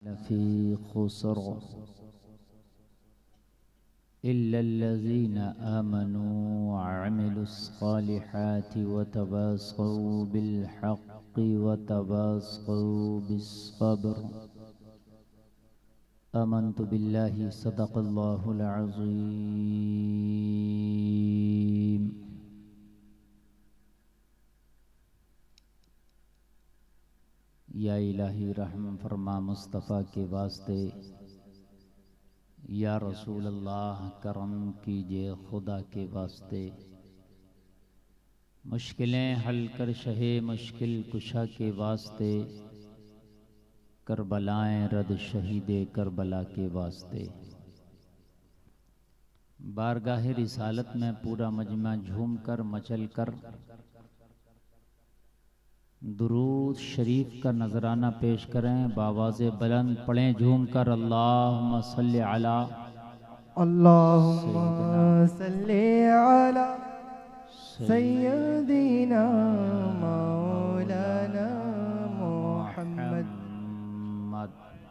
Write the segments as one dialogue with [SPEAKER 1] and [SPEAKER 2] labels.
[SPEAKER 1] लफी खुसर इल्लल्लज़ीना आमनू व अमिलुस्सालिहाति व तवासौ बिलहक़्क़ि व तवासौ बिस्सब्र। आमन्तु बिल्लाहि सदक़ल्लाहुल अज़ीम। या इलाही रहम फरमा मुस्तफ़ा के वास्ते, या रसूल अल्लाह करम कीजिए खुदा के वास्ते। मुश्किलें हल कर शहे मुश्किल कुशा के वास्ते, करबलाएं रद शहीदे करबला के वास्ते। बारगाह रिसालत में पूरा मजमा झूम कर मचल कर दुरूद शरीफ का नजराना पेश करें। बावाज़े बुलंद पढ़ें झूम कर, अल्लाहुम्मा सल्ली अला,
[SPEAKER 2] अल्लाहुम्मा सल्ली अला सय्यदिना मौलाना मुहम्मद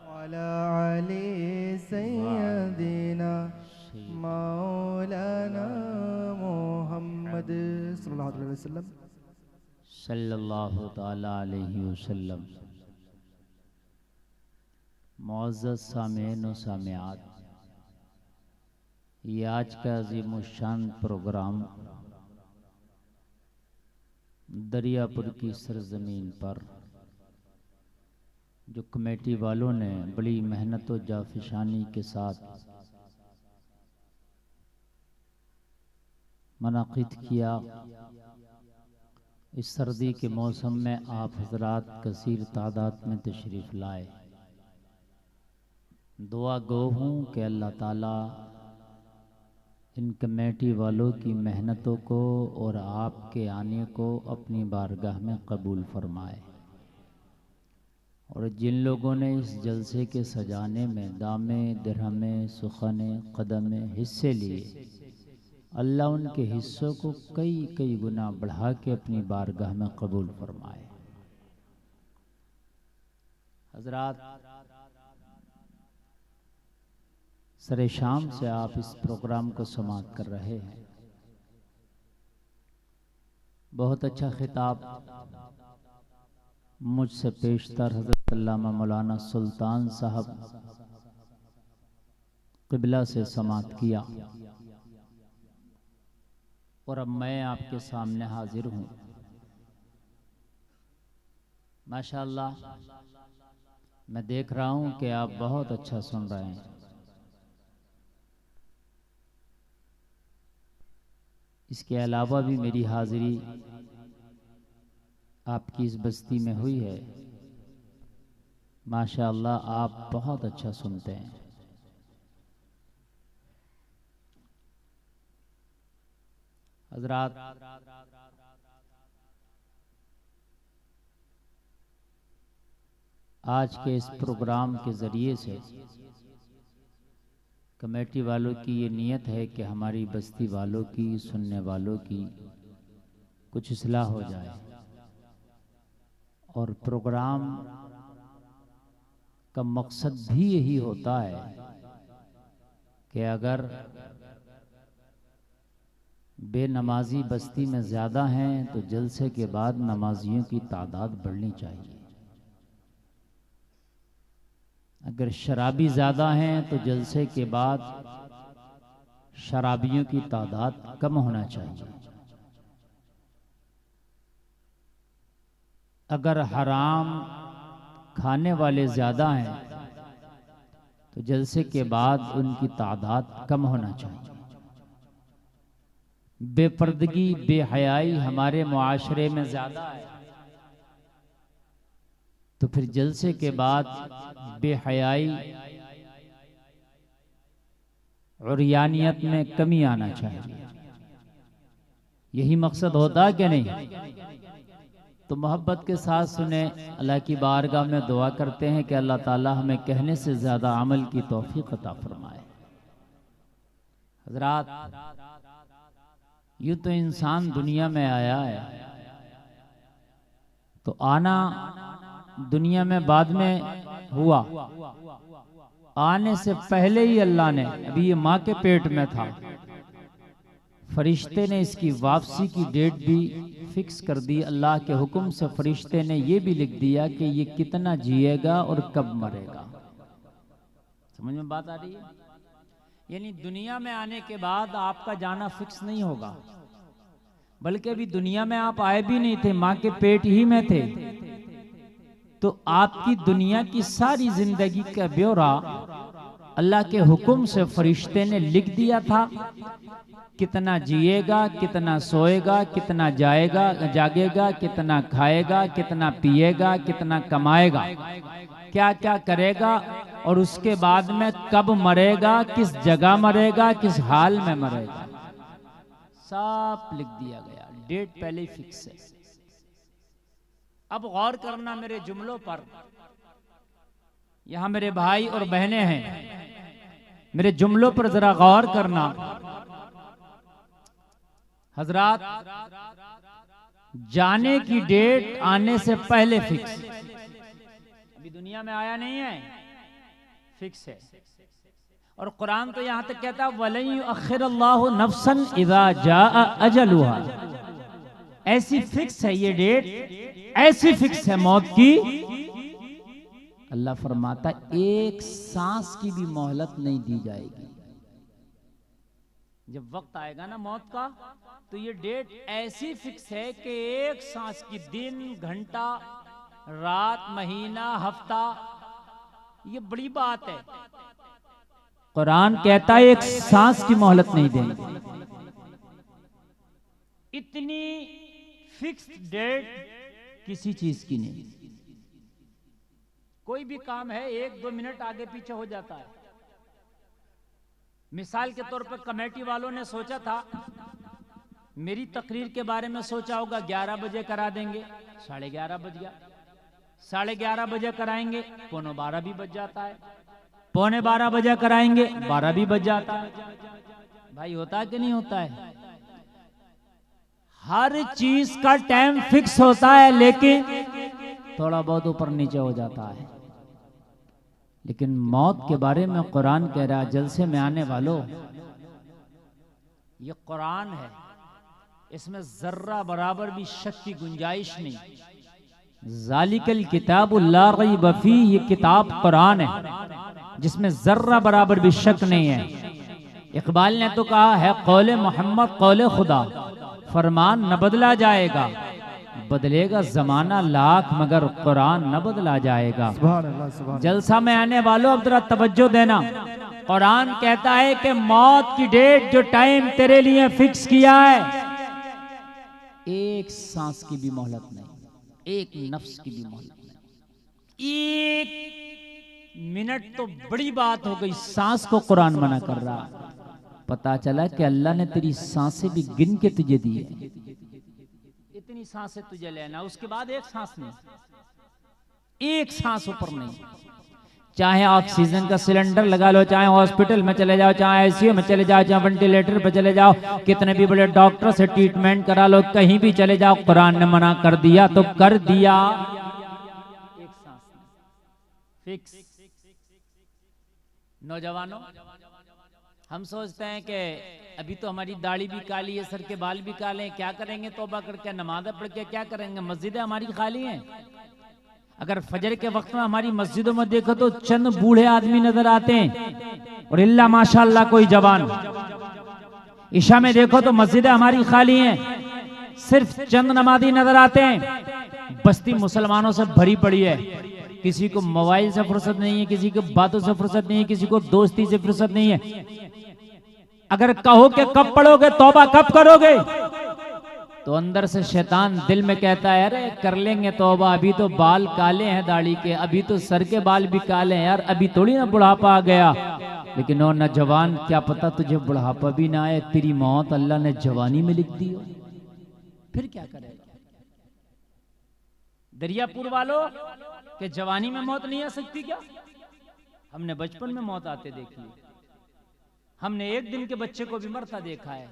[SPEAKER 2] वअला आलि सय्यदिना मौलाना मुहम्मद सल्लल्लाहु अलैहि वसल्लम।
[SPEAKER 1] सल्लल्लाहु ताला अलैहि वसल्लम। मुअज़्ज़ज़ सामीन व सामिआत, ये आज का अज़ीमुश्शान प्रोग्राम दरियापुर की सरजमीन पर जो कमेटी वालों ने बड़ी मेहनत व जाफिशानी के साथ मुनाक़िद किया, इस सर्दी के मौसम में आप हजरात कसीर तादाद में तशरीफ़ लाए। दुआ गो हूँ कि अल्लाह ताला इन कमेटी वालों की मेहनतों को और आपके आने को अपनी बारगाह में कबूल फरमाए। और जिन लोगों ने इस जलसे के सजाने में दामे दिरहमे सुखने कदमे हिस्से लिए, अल्लाह उनके हिस्सों को कई कई गुना बढ़ा के अपनी बारगाह में कबूल फरमाए। हजरात, सरे शाम से आप इस प्रोग्राम को समाअत कर रहे हैं। बहुत अच्छा खिताब मुझसे पेशतर हजरत अल्लामा मौलाना सुल्तान साहब क़िबला से समाअत किया और अब मैं आपके सामने हाजिर हूँ। माशाअल्लाह, मैं देख रहा हूँ कि आप बहुत अच्छा सुन रहे हैं। इसके अलावा भी मेरी हाजिरी आपकी इस बस्ती में हुई है। माशाअल्लाह, आप बहुत अच्छा सुनते हैं। हजरात, आज के इस प्रोग्राम के ज़रिए से कमेटी वालों की ये नीयत है कि हमारी बस्ती वालों की, सुनने वालों की कुछ इस्लाह हो जाए। और प्रोग्राम का मकसद भी यही होता है कि अगर बेनमाजी बस्ती में ज़्यादा हैं तो जलसे के बाद नमाजियों की तादाद बढ़नी चाहिए। अगर शराबी ज़्यादा हैं तो जलसे के बाद शराबियों की तादाद कम होना चाहिए। अगर हराम खाने वाले ज़्यादा हैं तो जलसे के बाद उनकी तादाद कम होना चाहिए। बेपर्दगी बेहयाई हमारे मुआशरे में ज़्यादा है तो फिर जलसे के बाद बेहयाई और यानियत में कमी आना चाहिए। यही मकसद होता है कि नहीं? तो मोहब्बत के साथ सुने, अल्लाह की बारगाह में दुआ करते हैं कि अल्लाह ताला हमें कहने से ज़्यादा अमल की तौफीक अता फरमाए। हजरात, यूँ तो इंसान दुनिया में आया है तो आना दुनिया में बाद में हुआ, आने से पहले ही अल्लाह ने, अभी ये माँ के पेट में था, फरिश्ते ने इसकी वापसी की डेट भी फिक्स कर दी। अल्लाह के हुक्म से फरिश्ते ने ये भी लिख दिया कि ये कितना जिएगा और कब मरेगा। समझ में बात आ रही है? यानी दुनिया में आने के बाद आपका जाना फिक्स नहीं होगा, बल्कि अभी दुनिया में आप आए भी नहीं थे, माँ के पेट ही में थे, तो आपकी दुनिया की सारी जिंदगी का ब्यौरा अल्लाह के हुक्म से फरिश्ते ने लिख दिया था। कितना जिएगा, कितना सोएगा, कितना जागेगा, कितना खाएगा, कितना पिएगा, कितना कमाएगा, क्या क्या करेगा, और उसके बाद में कब मरेगा, किस जगह मरेगा, किस हाल में मरेगा, सब लिख दिया गया। डेट पहले ही फिक्स है। अब गौर करना मेरे जुमलों पर, यहां मेरे भाई और बहनें हैं, मेरे जुमलों पर जरा गौर करना। हजरात, जाने की डेट आने से पहले फिक्स, अभी दुनिया में आया नहीं है, फिक्स है। और कुरान तो यहां तक कहता है वलन युअख्खिरुल्लाहु नफ्सन इज़ा जाअ अजलुहा, ऐसी फिक्स है ये डेट, ऐसी फिक्स है मौत की। अल्लाह फरमाता एक सांस की भी मोहलत नहीं दी जाएगी। जब वक्त आएगा ना मौत का, तो ये डेट ऐसी फिक्स है कि एक सांस की, दिन, घंटा, रात, महीना, हफ्ता, ये बड़ी बात है। कुरान कहता है एक सांस की मोहलत नहीं देंगे। इतनी फिक्स्ड डेट किसी चीज की नहीं। कोई भी काम है 1-2 मिनट आगे पीछे हो जाता है। मिसाल के तौर पर कमेटी वालों ने सोचा था, मेरी तकरीर के बारे में सोचा होगा 11 बजे करा देंगे, 11:30 बज गया, 11:30 बजे कराएंगे, 11:45 भी बज जाता है, 11:45 बजे कराएंगे, 12 भी बज जाता है। भाई होता है कि नहीं होता है? हर चीज का टाइम फिक्स होता है, लेकिन थोड़ा बहुत ऊपर नीचे हो जाता है। लेकिन मौत के बारे में कुरान कह रहा है, जलसे में आने वालों, ये कुरान है, इसमें जर्रा बराबर भी शक की गुंजाइश नहीं। ज़ालिकल किताबुल ला रैब फीह, ये किताब कुरान है जिसमें जर्रा बराबर भी शक नहीं है। इकबाल ने तो कहा है कौले मोहम्मद कौले खुदा, फरमान न बदला जाएगा, बदलेगा जमाना लाख मगर कुरान न बदला जाएगा। जलसा में आने वालों अब जरा तवज्जो देना। कुरान कहता है कि मौत की डेट, जो टाइम तेरे लिए फिक्स किया है, एक सांस की भी मोहलत नहीं, एक नफ्स की भी मोहलत नहीं। एक मिनट तो बड़ी बात हो गई, सांस को कुरान मना कर रहा। पता चला कि अल्लाह ने तेरी सांसें भी गिन के तुझे दी है। इतनी सांसें तुझे लेना, उसके बाद एक सांस नहीं, एक सांस ऊपर नहीं। चाहे ऑक्सीजन का सिलेंडर लगा लो, चाहे हॉस्पिटल में चले जाओ, चाहे आईसीयू में चले जाओ, चाहे वेंटिलेटर पे चले जाओ, कितने भी बड़े डॉक्टर से ट्रीटमेंट करा लो, कहीं भी चले जाओ, कुरान ने मना कर दिया तो कर दिया। एक सांस फिक्स। नौजवानों, हम सोचते हैं कि अभी तो हमारी दाढ़ी भी काली है, सर के बाल भी काले हैं, क्या करेंगे? तौबा करके नमाज़ पढ़ के क्या करेंगे? मस्जिदें हमारी खाली हैं। अगर फजर के वक्त में हमारी मस्जिदों में देखो तो चंद बूढ़े आदमी नजर आते हैं और इल्ला माशाअल्लाह कोई जवान। ईशा में देखो तो मस्जिदें हमारी खाली हैं, सिर्फ चंद नमाजी नजर आते हैं। बस्ती मुसलमानों से भरी पड़ी है। किसी को मोबाइल से फुर्सत नहीं है, किसी को बातों से फुर्सत नहीं है, किसी को दोस्ती से फुर्सत नहीं है। अगर कहो कि कब पढ़ोगे तौबा, कब करोगे, तो अंदर से शैतान दिल में कहता है अरे कर लेंगे तौबा, अभी तो बाल काले हैं दाढ़ी के, अभी तो सर के बाल भी काले हैं यार, अभी थोड़ी ना बुढ़ापा आ गया। लेकिन ओ नौजवान, क्या पता तुझे बुढ़ापा भी ना आए, तेरी मौत अल्लाह ने जवानी में लिख दी हो, फिर क्या करेगा? दरियापुर वालों के जवानी में मौत नहीं आ सकती क्या? हमने बचपन में मौत आते देखी, हमने एक दिन के बच्चे को भी मरता देखा है,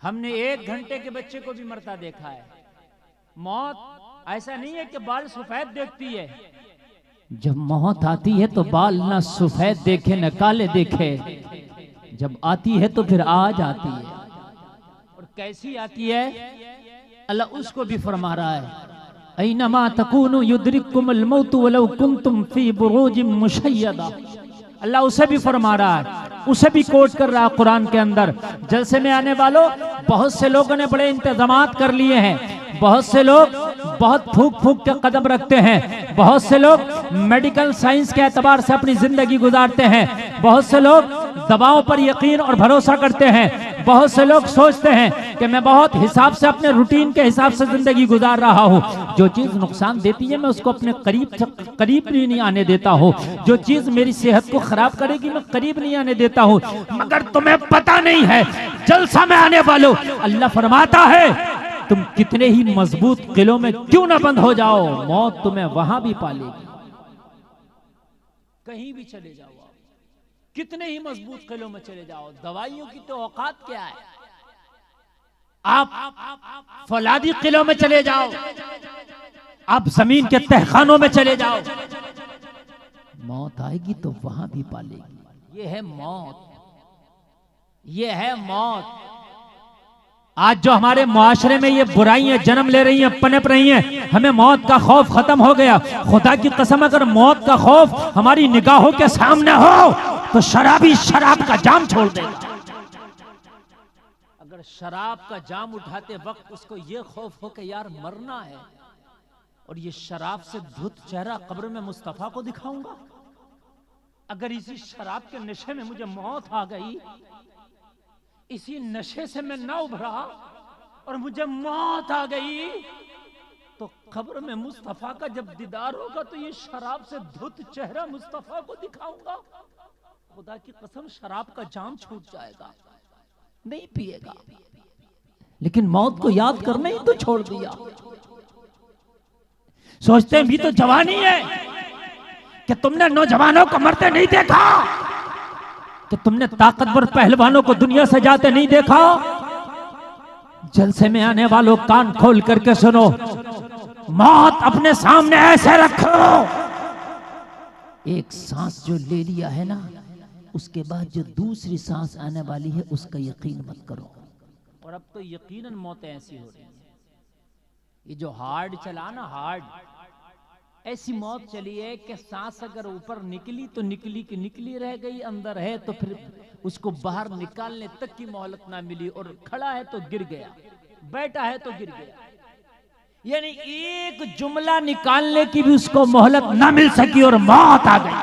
[SPEAKER 1] हमने 1 घंटे के बच्चे को भी मरता देखा है। मौत ऐसा नहीं है कि बाल सफेद देखती है, जब मौत आती है तो बाल ना सफेद देखे न काले देखे, जब आती है तो फिर आज आती है। और कैसी आती है अल्लाह उसको भी फरमा रहा है, ऐनमा तकूनु युद्रिकुमुल मौतु वलौ कुंतुम फी बुरूजिम मुशय्यदा। अल्लाह उसे भी फरमा रहा है, उसे भी कोट कर रहा है कुरान के अंदर। जलसे में आने वालों, बहुत से लोगों ने बड़े इंतजामात कर लिए हैं, बहुत से लोग बहुत फूक फूक के कदम रखते हैं, बहुत से लोग मेडिकल साइंस के एतबार से अपनी जिंदगी गुजारते हैं, बहुत से लोग दवाओं पर यकीन और भरोसा करते हैं, बहुत से लोग सोचते हैं कि मैं बहुत हिसाब से अपने रूटीन के हिसाब से जिंदगी गुजार रहा हूँ। जो चीज नुकसान देती है मैं उसको अपने करीब नहीं आने देता हूँ, जो चीज मेरी सेहत को खराब करेगी मैं करीब नहीं आने देता हूँ। मगर तुम्हें पता नहीं है जलसा में आने वालों, अल्लाह फरमाता है तुम कितने ही मजबूत किलों में क्यों ना बंद हो जाओ, मौत तुम्हें वहां भी पालेगी। कहीं भी चले जाओ, कितने ही मजबूत किलों में चले जाओ, दवाइयों की तो औकात क्या है। आप फौलादी किलों में चले जाओ, आप जमीन के तहखानों में चले जाओ, मौत आएगी तो वहां भी पालेगी। ये है मौत, ये है मौत। आज जो हमारे मुआशरे में ये बुराइयां जन्म ले रही हैं, पनप रही हैं, हमें मौत का खौफ खत्म हो गया। खुदा की कसम अगर मौत का खौफ हमारी निगाहों के सामने हो तो शराबी शराब का जाम छोड़ देगा। अगर शराब का जाम उठाते वक्त उसको ये खौफ हो कि यार मरना है और ये शराब से धुत चेहरा कब्र में मुस्तफा को दिखाऊंगा, अगर इसी शराब के नशे में मुझे मौत आ गई, इसी नशे से मैं ना उभरा और मुझे मौत आ गई, तो कब्र में मुस्तफा का जब दीदार होगा तो ये शराब से धुत चेहरा मुस्तफा को दिखाऊंगा। खुदा की कसम शराब का जाम छूट जाएगा, नहीं पिएगा। लेकिन मौत को याद करने ही तो छोड़ दिया। सोचते भी तो जवानी है कि तुमने नौजवानों को मरते नहीं देखा, कि तुमने ताकतवर पहलवानों को दुनिया से जाते नहीं देखा। जलसे में आने वालों कान खोल करके सुनो, मौत अपने सामने ऐसे रखो, एक सांस जो ले लिया है ना, उसके बाद जो दूसरी सांस आने वाली है उसका यकीन मत करो। और अब तो यकीनन मौतें ऐसी हो रही हैं, ये जो हार्ड चला ना, हार्ड ऐसी मौत चली है कि सांस अगर ऊपर निकली तो निकली की निकली रह गई, अंदर है तो फिर उसको बाहर निकालने तक की मोहलत ना मिली, और खड़ा है तो गिर गया, बैठा है तो गिर गया। यानी एक जुमला निकालने की भी उसको मोहलत ना मिल सकी और मौत आ गई।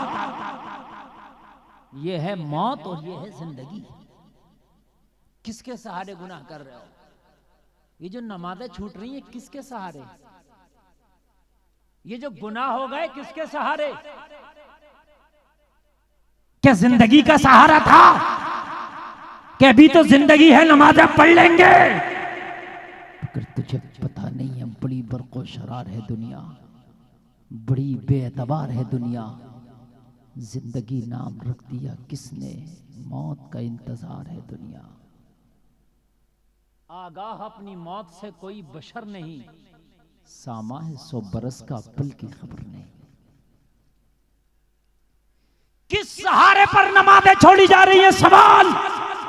[SPEAKER 1] ये है मौत और ये है जिंदगी। किसके सहारे गुनाह कर रहे हो? ये जो नमाजें छूट रही हैं किसके सहारे? ये जो गुनाह हो गए किसके सहारे? क्या जिंदगी का सहारा था? क्या अभी तो जिंदगी है, नमाजें पढ़ लेंगे। अगर तुझे पता नहीं है बड़ी बरको शरार है दुनिया, बड़ी बेएतबार है दुनिया। जिंदगी नाम रख दिया किसने, मौत का इंतजार है दुनिया। आगाह अपनी मौत से कोई बशर नहीं, सामा है 100 बरस का पल की खबर नहीं। किस सहारे पर नमाजें छोड़ी जा रही है? सवाल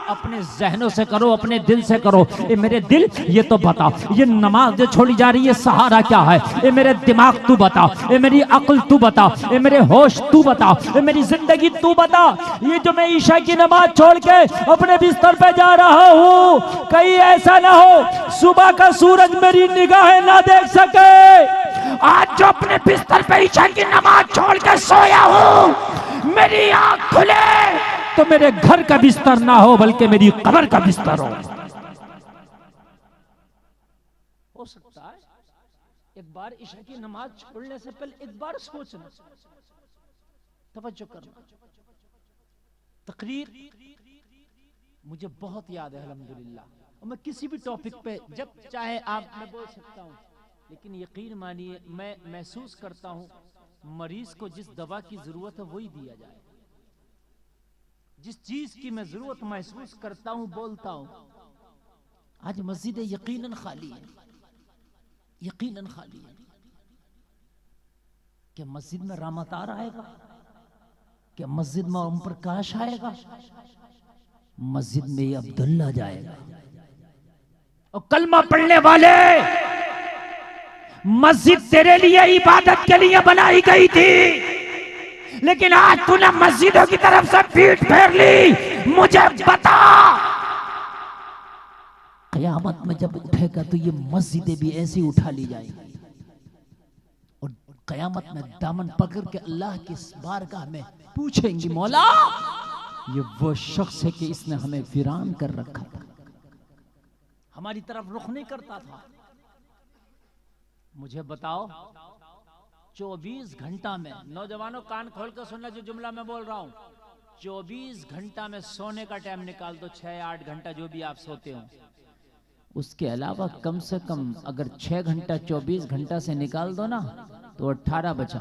[SPEAKER 1] अपने जहनों से करो, अपने दिल से करो। ये मेरे दिल ये तो बता, ये नमाज जो छोड़ी जा रही है सहारा क्या है? ये मेरे दिमाग तू बता, ये मेरी अक्ल तू बता, ये मेरे होश तू बता, ये मेरी जिंदगी तू बता। ये जो मैं ईशा की नमाज छोड़ के अपने बिस्तर पे जा रहा हूँ, कहीं ऐसा ना हो सुबह का सूरज मेरी निगाहें ना देख सके। आज जो अपने बिस्तर पे ईशा की नमाज छोड़ के सोया हूँ, मेरी आंख खुले तो मेरे घर का बिस्तर ना हो बल्कि मेरी कब्र का बिस्तर हो सकता है। एक बार ईशा की नमाज छोड़ने से पहले एक बार सोचना, तवज्जो करना। तकरीर मुझे बहुत याद है अल्हम्दुलिल्लाह, और मैं किसी भी टॉपिक पे जब चाहे आप मैं बोल सकता हूँ, लेकिन यकीन मानिए मैं महसूस करता हूँ मरीज को जिस दवा की जरूरत है वही दिया जाए। जिस चीज की मैं जरूरत महसूस करता हूं बोलता हूं। आज मस्जिद यकीनन खाली है, यकीनन खाली है। क्या मस्जिद में रामतार आएगा? क्या मस्जिद में ओम प्रकाश आएगा? मस्जिद में ये अब्दुल्ला जाएगा। और कलमा पढ़ने वाले, मस्जिद तेरे लिए इबादत के लिए बनाई गई थी, लेकिन आज तूने मस्जिदों की तरफ से पीठ फेर ली। मुझे बता, क़यामत में जब उठेगा तो ये मस्जिदें भी ऐसी उठा ली जाएंगी और क़यामत में दामन पकड़ के अल्लाह की बारगाह में पूछेंगी, मौला ये वो शख्स है कि इसने हमें वीरान कर रखा था, हमारी तरफ रुख नहीं करता था। मुझे बताओ, 24 घंटा में, नौजवानों कान खोल कर सुनना जो जुमला मैं बोल रहा हूं, 24 घंटा में सोने का टाइम निकाल दो, 6-8 घंटा जो भी आप सोते हो, उसके अलावा कम से कम अगर 6 घंटा 24 घंटा से निकाल दो ना तो 18 बचा।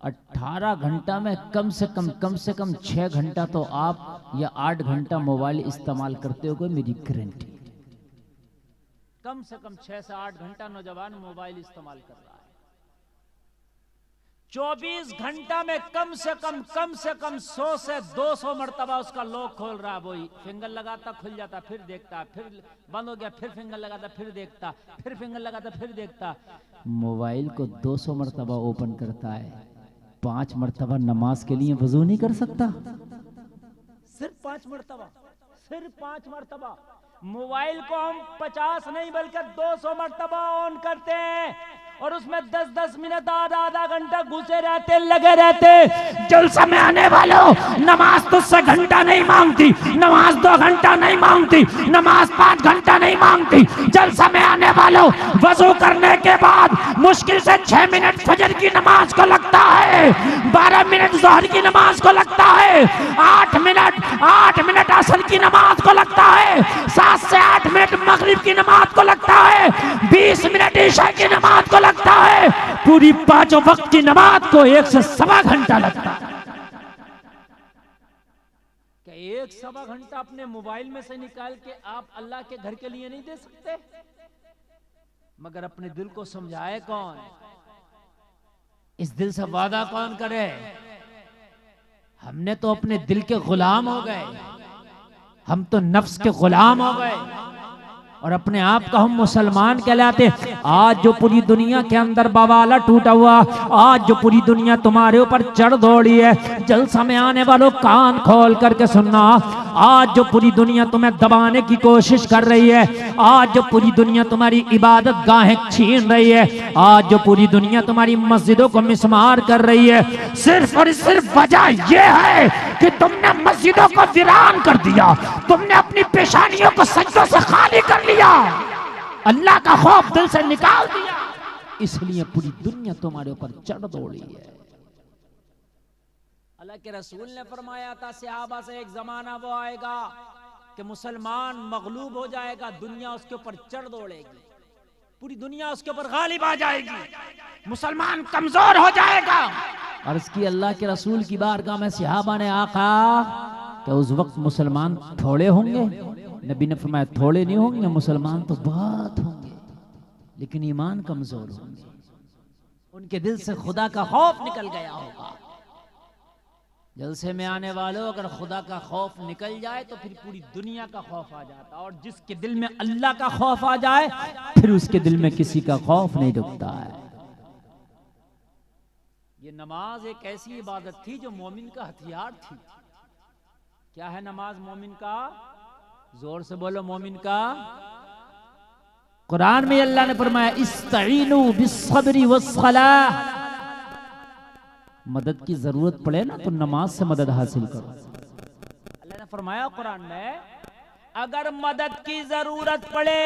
[SPEAKER 1] 18 घंटा में कम से कम 6 घंटा तो आप या 8 घंटा मोबाइल इस्तेमाल करते हो, मेरी गारंटी। कम से कम 6 से 8 घंटा नौजवान मोबाइल इस्तेमाल कर रहा है। 24 घंटा में कम से कम 100 से 200 मरतबा उसका लॉक खोल रहा है। वही फिंगर लगाता, खुल जाता, फिर देखता, फिर बंद हो गया, फिर फिंगर लगाता, फिर देखता, फिर फिंगर लगाता, फिर देखता। मोबाइल को 200 मरतबा ओपन करता है, 5 मरतबा नमाज के लिए वजू नहीं कर सकता? सिर्फ 5 मरतबा, सिर्फ 5 मरतबा। मोबाइल को हम 50 नहीं बल्कि 200 मरतबा ऑन करते हैं और उसमें 10-10 मिनट, आधा घंटा घुसे रहते, लगे रहते। जलसा में आने वालों, नमाज तुझसे घंटा नहीं मांगती, नमाज 2 घंटा नहीं मांगती, नमाज 5 घंटा नहीं मांगती। जलसा में आने वालों, वजू करने के बाद मुश्किल से 6 मिनट फजर की नमाज को लगता है, 12 मिनट ज़ोहर की नमाज को लगता है, 8 मिनट असर की नमाज को लगता है, 7 से 8 मिनट मगरिब की नमाज को लगता है, 20 मिनट ईशा की नमाज को लगता है, पूरी 5 वक्त की नमाज को 1 से सवा घंटा लगता है। क्या 1 सवा घंटा अपने मोबाइल में से निकाल के आप अल्लाह के घर के लिए नहीं दे सकते? मगर अपने दिल को समझाए कौन? इस दिल से वादा कौन करे? हमने तो अपने दिल के गुलाम हो गए, हम तो नफ्स के गुलाम हो गए और अपने आप को हम मुसलमान कहलाते। आज जो पूरी दुनिया के अंदर बवाला टूटा हुआ, आज जो पूरी दुनिया तुम्हारे ऊपर चढ़ दौड़ी है, जलसा में आने वालों कान खोल करके सुनना। आज जो पूरी दुनिया तुम्हें दबाने की कोशिश कर रही है, आज जो पूरी दुनिया तुम्हारी इबादत गाहें छीन रही है, आज जो पूरी दुनिया तुम्हारी मस्जिदों को मिसमार कर रही है, सिर्फ और सिर्फ वजह यह है कि तुमने मस्जिदों को वीरान कर दिया, तुमने अपनी पेशानियों को सज्जों से खाली कर लिया, अल्लाह का खौफ दिल से निकाल दिया, इसलिए पूरी दुनिया तुम्हारे ऊपर चढ़ दौड़ी है। अल्लाह के रसूल ने फरमाया था सहाबा से, एक जमाना वो आएगा कि मुसलमान मगलूब हो जाएगा, दुनिया उसके ऊपर चढ़ दौड़ेगी, पूरी दुनिया उसके ऊपर गालिब आ जाएगी, मुसलमान कमजोर हो जाएगा। अर्ज़ की अल्लाह के रसूल की बारगाह में सहाबा ने, आका क्या उस वक्त मुसलमान थोड़े होंगे? नबी ने फरमाया थोड़े नहीं होंगे, मुसलमान तो बहुत होंगे, लेकिन ईमान कमजोर होंगे, उनके दिल से खुदा का खौफ निकल गया होगा। जलसे में आने वालों, अगर खुदा का खौफ निकल जाए तो फिर पूरी दुनिया का खौफ आ जाता, और जिसके दिल में अल्लाह का खौफ आ जाए फिर उसके दिल में किसी का खौफ नहीं रुकता है। ये नमाज एक ऐसी इबादत थी जो मोमिन का हथियार थी। क्या है नमाज मोमिन का? जोर से बोलो, मोमिन का। कुरान में अल्लाह ने फरमाया इस्तईनु बिस्सब्री वस्सलाह, मदद की जरूरत पड़े ना तो नमाज से मदद हासिल करो। अल्लाह ने फरमाया कुरान में, अगर मदद की जरूरत पड़े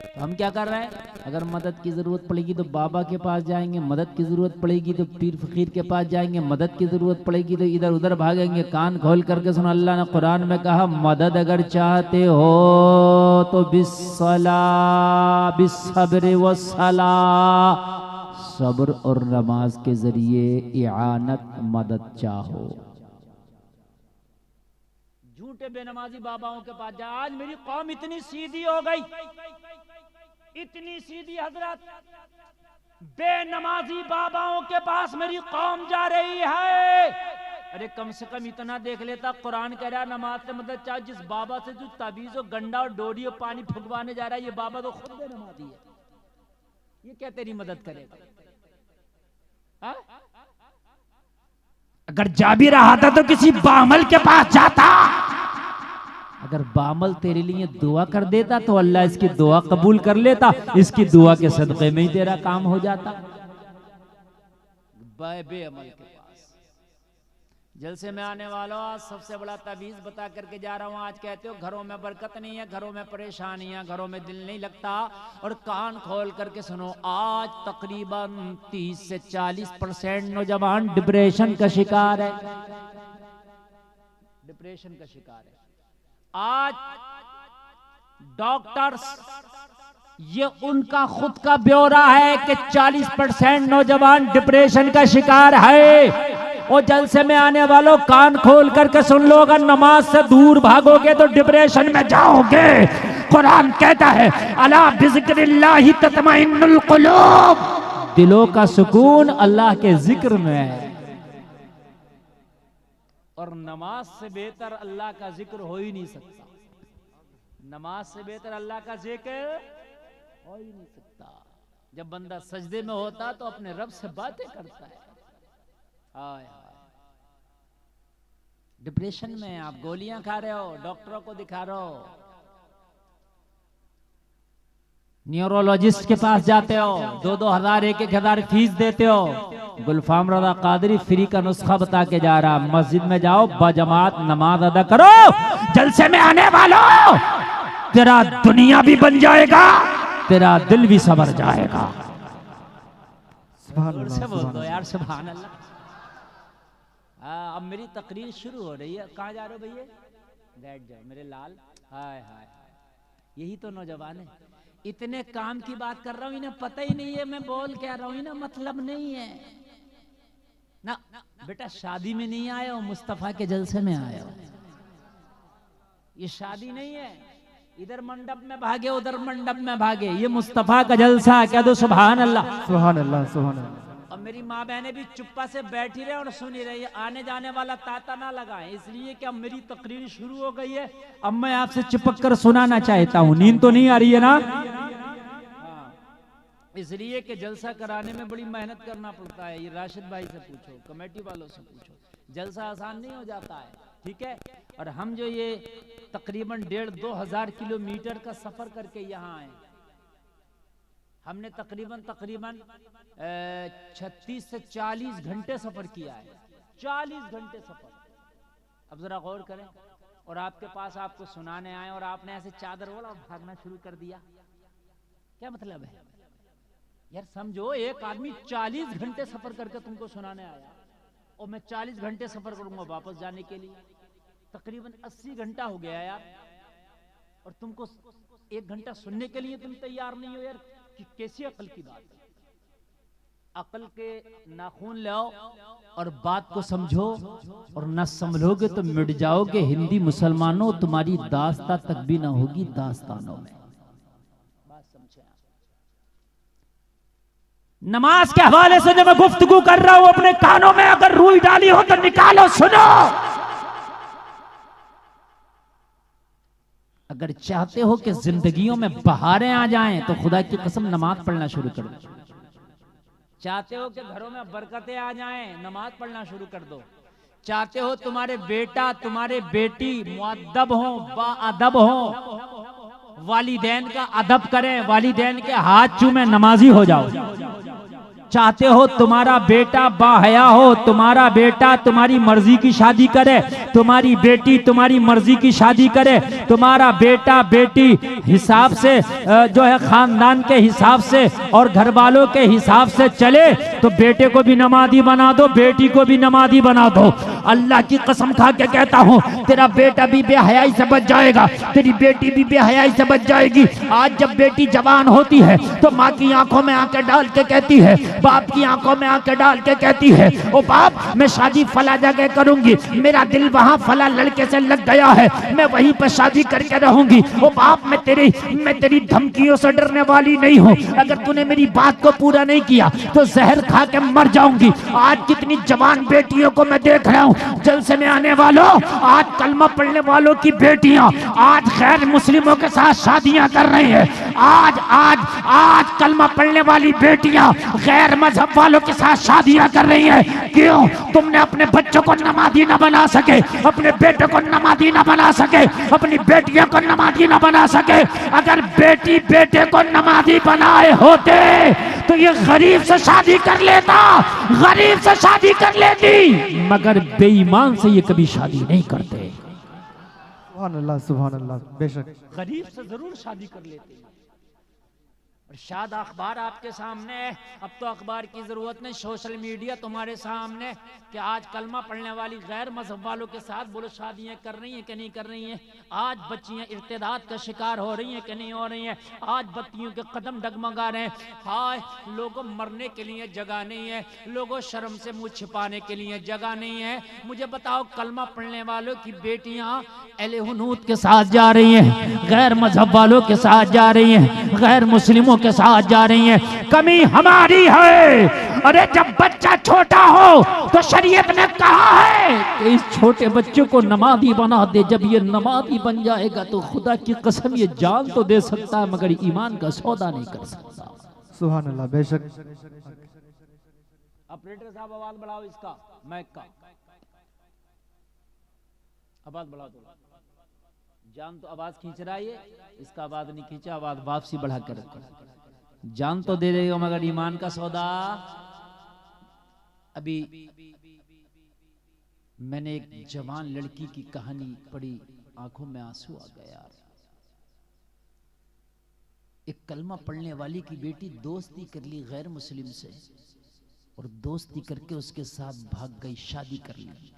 [SPEAKER 1] तो हम क्या कर रहे हैं? अगर मदद की जरूरत पड़ेगी तो बाबा के पास जाएंगे, मदद की जरूरत पड़ेगी तो पीर फकीर के पास जाएंगे, मदद की जरूरत पड़ेगी तो इधर उधर भागेंगे। कान खोल करके सुनो, अल्लाह ने कुरान में कहा, मदद अगर चाहते हो तो बिस्सला बिस्सब्र वस्सला, सब्र और नमाज के जरिए इआनत मदद चाहो। झूठे बेनमाजी बाबाओं के पास जा। आज मेरी कौम इतनी सीधी हो गई, इतनी सीधी हजरत, बेनमाजी बाबाओं के पास मेरी कौम जा रही है। अरे कम से कम इतना देख लेता, कुरान कह रहा है नमाज से मदद चाहे। जिस बाबा से जो ताबीज और गंडा और डोरी और पानी फुकवाने जा रहा है, ये बाबा तो खुद बेनमाजी है, ये क्या तेरी मदद करेगा? हा? अगर जा भी रहा था तो किसी बामल के पास जाता। अगर बामल तेरे लिए दुआ कर देता तो अल्लाह इसकी दुआ कबूल कर लेता, इसकी दुआ के सदक़े में ही तेरा काम हो जाता। बेअमल के पास जलसे में आने वालों, आज सबसे बड़ा ताबीज बता करके जा रहा हूं। आज कहते हो घरों में बरकत नहीं है, घरों में परेशानियां, घरों में दिल नहीं लगता, और कान खोल करके सुनो, आज तकरीबन 30 से 40% नौजवान डिप्रेशन का शिकार है। डिप्रेशन का शिकार है। आज डॉक्टर्स, ये उनका खुद का ब्यौरा है कि 40% नौजवान डिप्रेशन का शिकार है। और जलसे में आने वालों, कान खोल करके सुन लो, अगर नमाज से दूर भागोगे तो डिप्रेशन में जाओगे। कुरान कहता है अला बिज़िक्रिल्लाहि तत्मइन्नुल कुलूब, दिलों का सुकून अल्लाह के जिक्र में है। और नमाज से बेहतर अल्लाह का जिक्र हो ही नहीं सकता। नमाज से बेहतर अल्लाह का जिक्र हो ही नहीं सकता। जब बंदा सजदे में होता तो अपने रब से बातें करता है। हाय डिप्रेशन में आप गोलियां खा रहे हो, डॉक्टरों को दिखा रहे हो, न्यूरोलॉजिस्ट के पास जाते हो, 2-2 हजार 1-1 हजार फीस देते हो। गुलफाम रज़ा कादरी फ्री का नुस्खा बता के जा रहा, मस्जिद में जाओ, बजमात नमाज अदा करो, जलसे में आने वालों तेरा दुनिया भी बन जाएगा, तेरा दिल भी संवर जाएगा।
[SPEAKER 2] सुभान
[SPEAKER 1] से बोल दो
[SPEAKER 2] अल्लाह।
[SPEAKER 1] यार, सुभान अल्लाह। अब मेरी तकरीर शुरू हो रही है। कहाँ जा रहे हो भैया? बैठ जाओ मेरे लाल। हाय हाय हाय, यही तो नौजवान है। इतने काम की बात कर रहा हूँ, इन्हें पता ही नहीं है मैं बोल क्या रहा हूँ, इन्हें मतलब नहीं है ना। बेटा शादी में नहीं आए हो, मुस्तफा के जलसे में आए हो। ये शादी नहीं है, इधर मंडप में भागे उधर मंडप में भागे, ये मुस्तफा का जलसा। कह दो सुभान अल्लाह।
[SPEAKER 2] सुभान अल्लाह, सुभान अल्लाह।
[SPEAKER 1] और मेरी माँ बहनें भी चुप्पा से बैठी रहे और सुनी रही। आने जाने वाला ताता ना लगाएं, इसलिए कि अब मेरी तकरीर शुरू हो गई है। अब मैं आपसे चिपक कर सुनाना चाहता हूँ। नींद तो नहीं आ रही है ना? इसलिए कि जलसा कराने में बड़ी मेहनत करना पड़ता है। ये राशिद भाई से पूछो, कमेटी वालों से पूछो, जलसा आसान नहीं हो जाता है, ठीक है। और हम जो ये तकरीबन 1.5-2 हजार किलोमीटर का सफर करके यहाँ आए, हमने तकरीबन 36 से 40 घंटे सफर किया है। 40 घंटे सफर। अब जरा गौर करें, और आपके पास आपको सुनाने आए और आपने ऐसे चादर ओढ़ा और भागना शुरू कर दिया। क्या मतलब है यार? समझो, एक आदमी 40 घंटे सफर करके तुमको सुनाने आया, और मैं 40 घंटे सफर करूंगा वापस जाने के लिए। तकरीबन 80 घंटा हो गया यार, और तुमको 1 घंटा सुनने के लिए तुम तैयार नहीं हो यार। कि कैसी अकल की बात है? अकल के नाखून लाओ और बात को समझो, और न समझोगे तो मिट जाओगे। हिंदी मुसलमानों, तुम्हारी दास्तां तक भी ना होगी दास्तानों में। बात समझे? नमाज के हवाले से जब मैं गुफ्तगू कर रहा हूं, अपने कानों में अगर रुई डाली हो तो निकालो, सुनो। अगर चाहते हो कि जिंदगियों में बहारें आ जाएं तो खुदा की कसम नमाज पढ़ना शुरू कर दो। चाहते हो कि घरों में बरकतें आ जाएं, नमाज पढ़ना शुरू कर दो। चाहते हो तुम्हारे बेटा तुम्हारे बेटी मुअद्दब हो, बाअदब हो, वालिदैन का अदब करें, वालिदैन के हाथ चूमे, नमाजी हो जाओ। चाहते हो तुम्हारा बेटा बाहया हो, तुम्हारा बेटा तुम्हारी मर्जी की शादी करे, तुम्हारी बेटी तुम्हारी मर्जी की शादी करे, तुम्हारा बेटा बेटी हिसाब से जो है खानदान के हिसाब से और घर वालों के हिसाब से चले, तो बेटे को भी नमाजी बना दो, बेटी को भी नमाजी बना दो। अल्लाह की कसम खा के कहता हूँ, तेरा बेटा भी बेहयाई से बच जाएगा, तेरी बेटी भी बेहयाई से बच जाएगी। आज जब बेटी जवान होती है तो माँ की आंखों में आंखें डाल के कहती है, बाप की आंखों में आंखें डाल के कहती है, ओ बाप मैं शादी फला जगह करूंगी, मेरा दिल वहां फला लड़के से लग गया है, मैं वहीं पर शादी करके रहूंगी। ओ बाप मैं तेरी धमकियों से डरने वाली नहीं हूँ, अगर तूने मेरी बात को पूरा नहीं किया तो जहर खा के मर जाऊंगी। आज कितनी जवान बेटियों को मैं देख रहा हूँ, जलसे में आने वालों, आज कलमा पढ़ने वालों की बेटियां आज गैर मुस्लिमों के साथ शादियां कर रही हैं। आज आज आज कलमा पढ़ने वाली बेटियां गैर मजहब वालों के साथ शादियां कर रही हैं। क्यों? तुमने अपने बच्चों को नमाजी न बना सके, अपने बेटे को नमाजी न बना सके, अपनी बेटियों को नमाजी न बना सके। अगर बेटी बेटे को नमाजी बनाए होते तो ये गरीब से शादी कर लेता, गरीब से शादी कर लेती, मगर बेईमान से ये कभी शादी नहीं करते।
[SPEAKER 2] सुभान अल्लाह, सुभान अल्लाह। बेशक
[SPEAKER 1] गरीब से जरूर शादी कर लेते। शायद अखबार आपके सामने है, अब तो अखबार की जरूरत नहीं, सोशल मीडिया तुम्हारे सामने कि आज कलमा पढ़ने वाली गैर मजहब वालों के साथ बोलो शादियां कर रही हैं कि नहीं कर रही हैं। आज बच्चियां इर्तिदाद का शिकार हो रही हैं कि नहीं हो रही हैं। आज बत्तियों के कदम डगमगा रहे हैं। हाय लोगों मरने के लिए जगह नहीं है, लोगों शर्म से मुंह छिपाने के लिए जगह नहीं है। मुझे बताओ कलमा पढ़ने वालों की बेटियां अहले हुनूत के साथ जा रही हैं, गैर मजहब वालों के साथ जा रही हैं, गैर मुस्लिमों के साथ जा रही हैं। कमी हमारी है। अरे जब बच्चा छोटा हो तो शरीयत ने कहा है कि इस छोटे बच्चे को नमाजी बना दे। जब ये नमाजी बन जाएगा तो खुदा की कसम ये जान तो दे सकता है मगर ईमान का सौदा नहीं कर सकता।
[SPEAKER 2] सुभान अल्लाह। बेशक
[SPEAKER 1] ऑपरेटर साहब आवाज बढ़ाओ, इसका माइक का आवाज बढ़ाओ। जान तो आवाज खींच रहा है, इसका आवाज नहीं खींचा, आवाज वापसी बढ़ा कर रखो। जान तो दे देगा मगर ईमान का सौदा। अभी मैंने एक जवान लड़की की कहानी पढ़ी, आंखों में आंसू आ गया। एक कलमा पढ़ने वाली की बेटी दोस्ती कर ली गैर मुस्लिम से और दोस्ती करके उसके साथ भाग गई, शादी कर ली।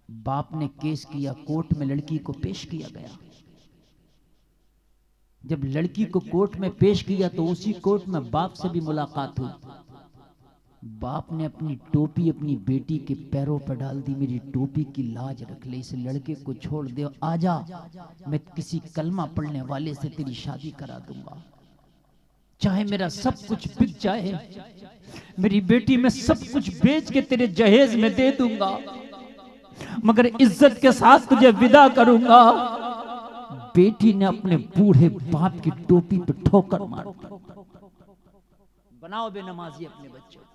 [SPEAKER 1] बाप ने केस किया, कोर्ट में लड़की को पेश किया गया। जब लड़की को कोर्ट में पेश किया तो उसी कोर्ट में बाप से भी मुलाकात हुई। बाप ने अपनी टोपी अपनी बेटी के पैरों पर डाल दी, मेरी टोपी की लाज रख ले, इस लड़के को छोड़ दे, आजा मैं किसी कलमा पढ़ने वाले से तेरी शादी करा दूंगा, चाहे मेरा सब कुछ बिक जाए, मेरी बेटी में सब कुछ बेच के तेरे जहेज में दे दूंगा, मगर इज्जत के साथ तुझे विदा करूंगा। बेटी ने अपने बूढ़े बाप की टोपी पे ठोकर मार दी। बनाओ बेनमाजी अपने बच्चों को,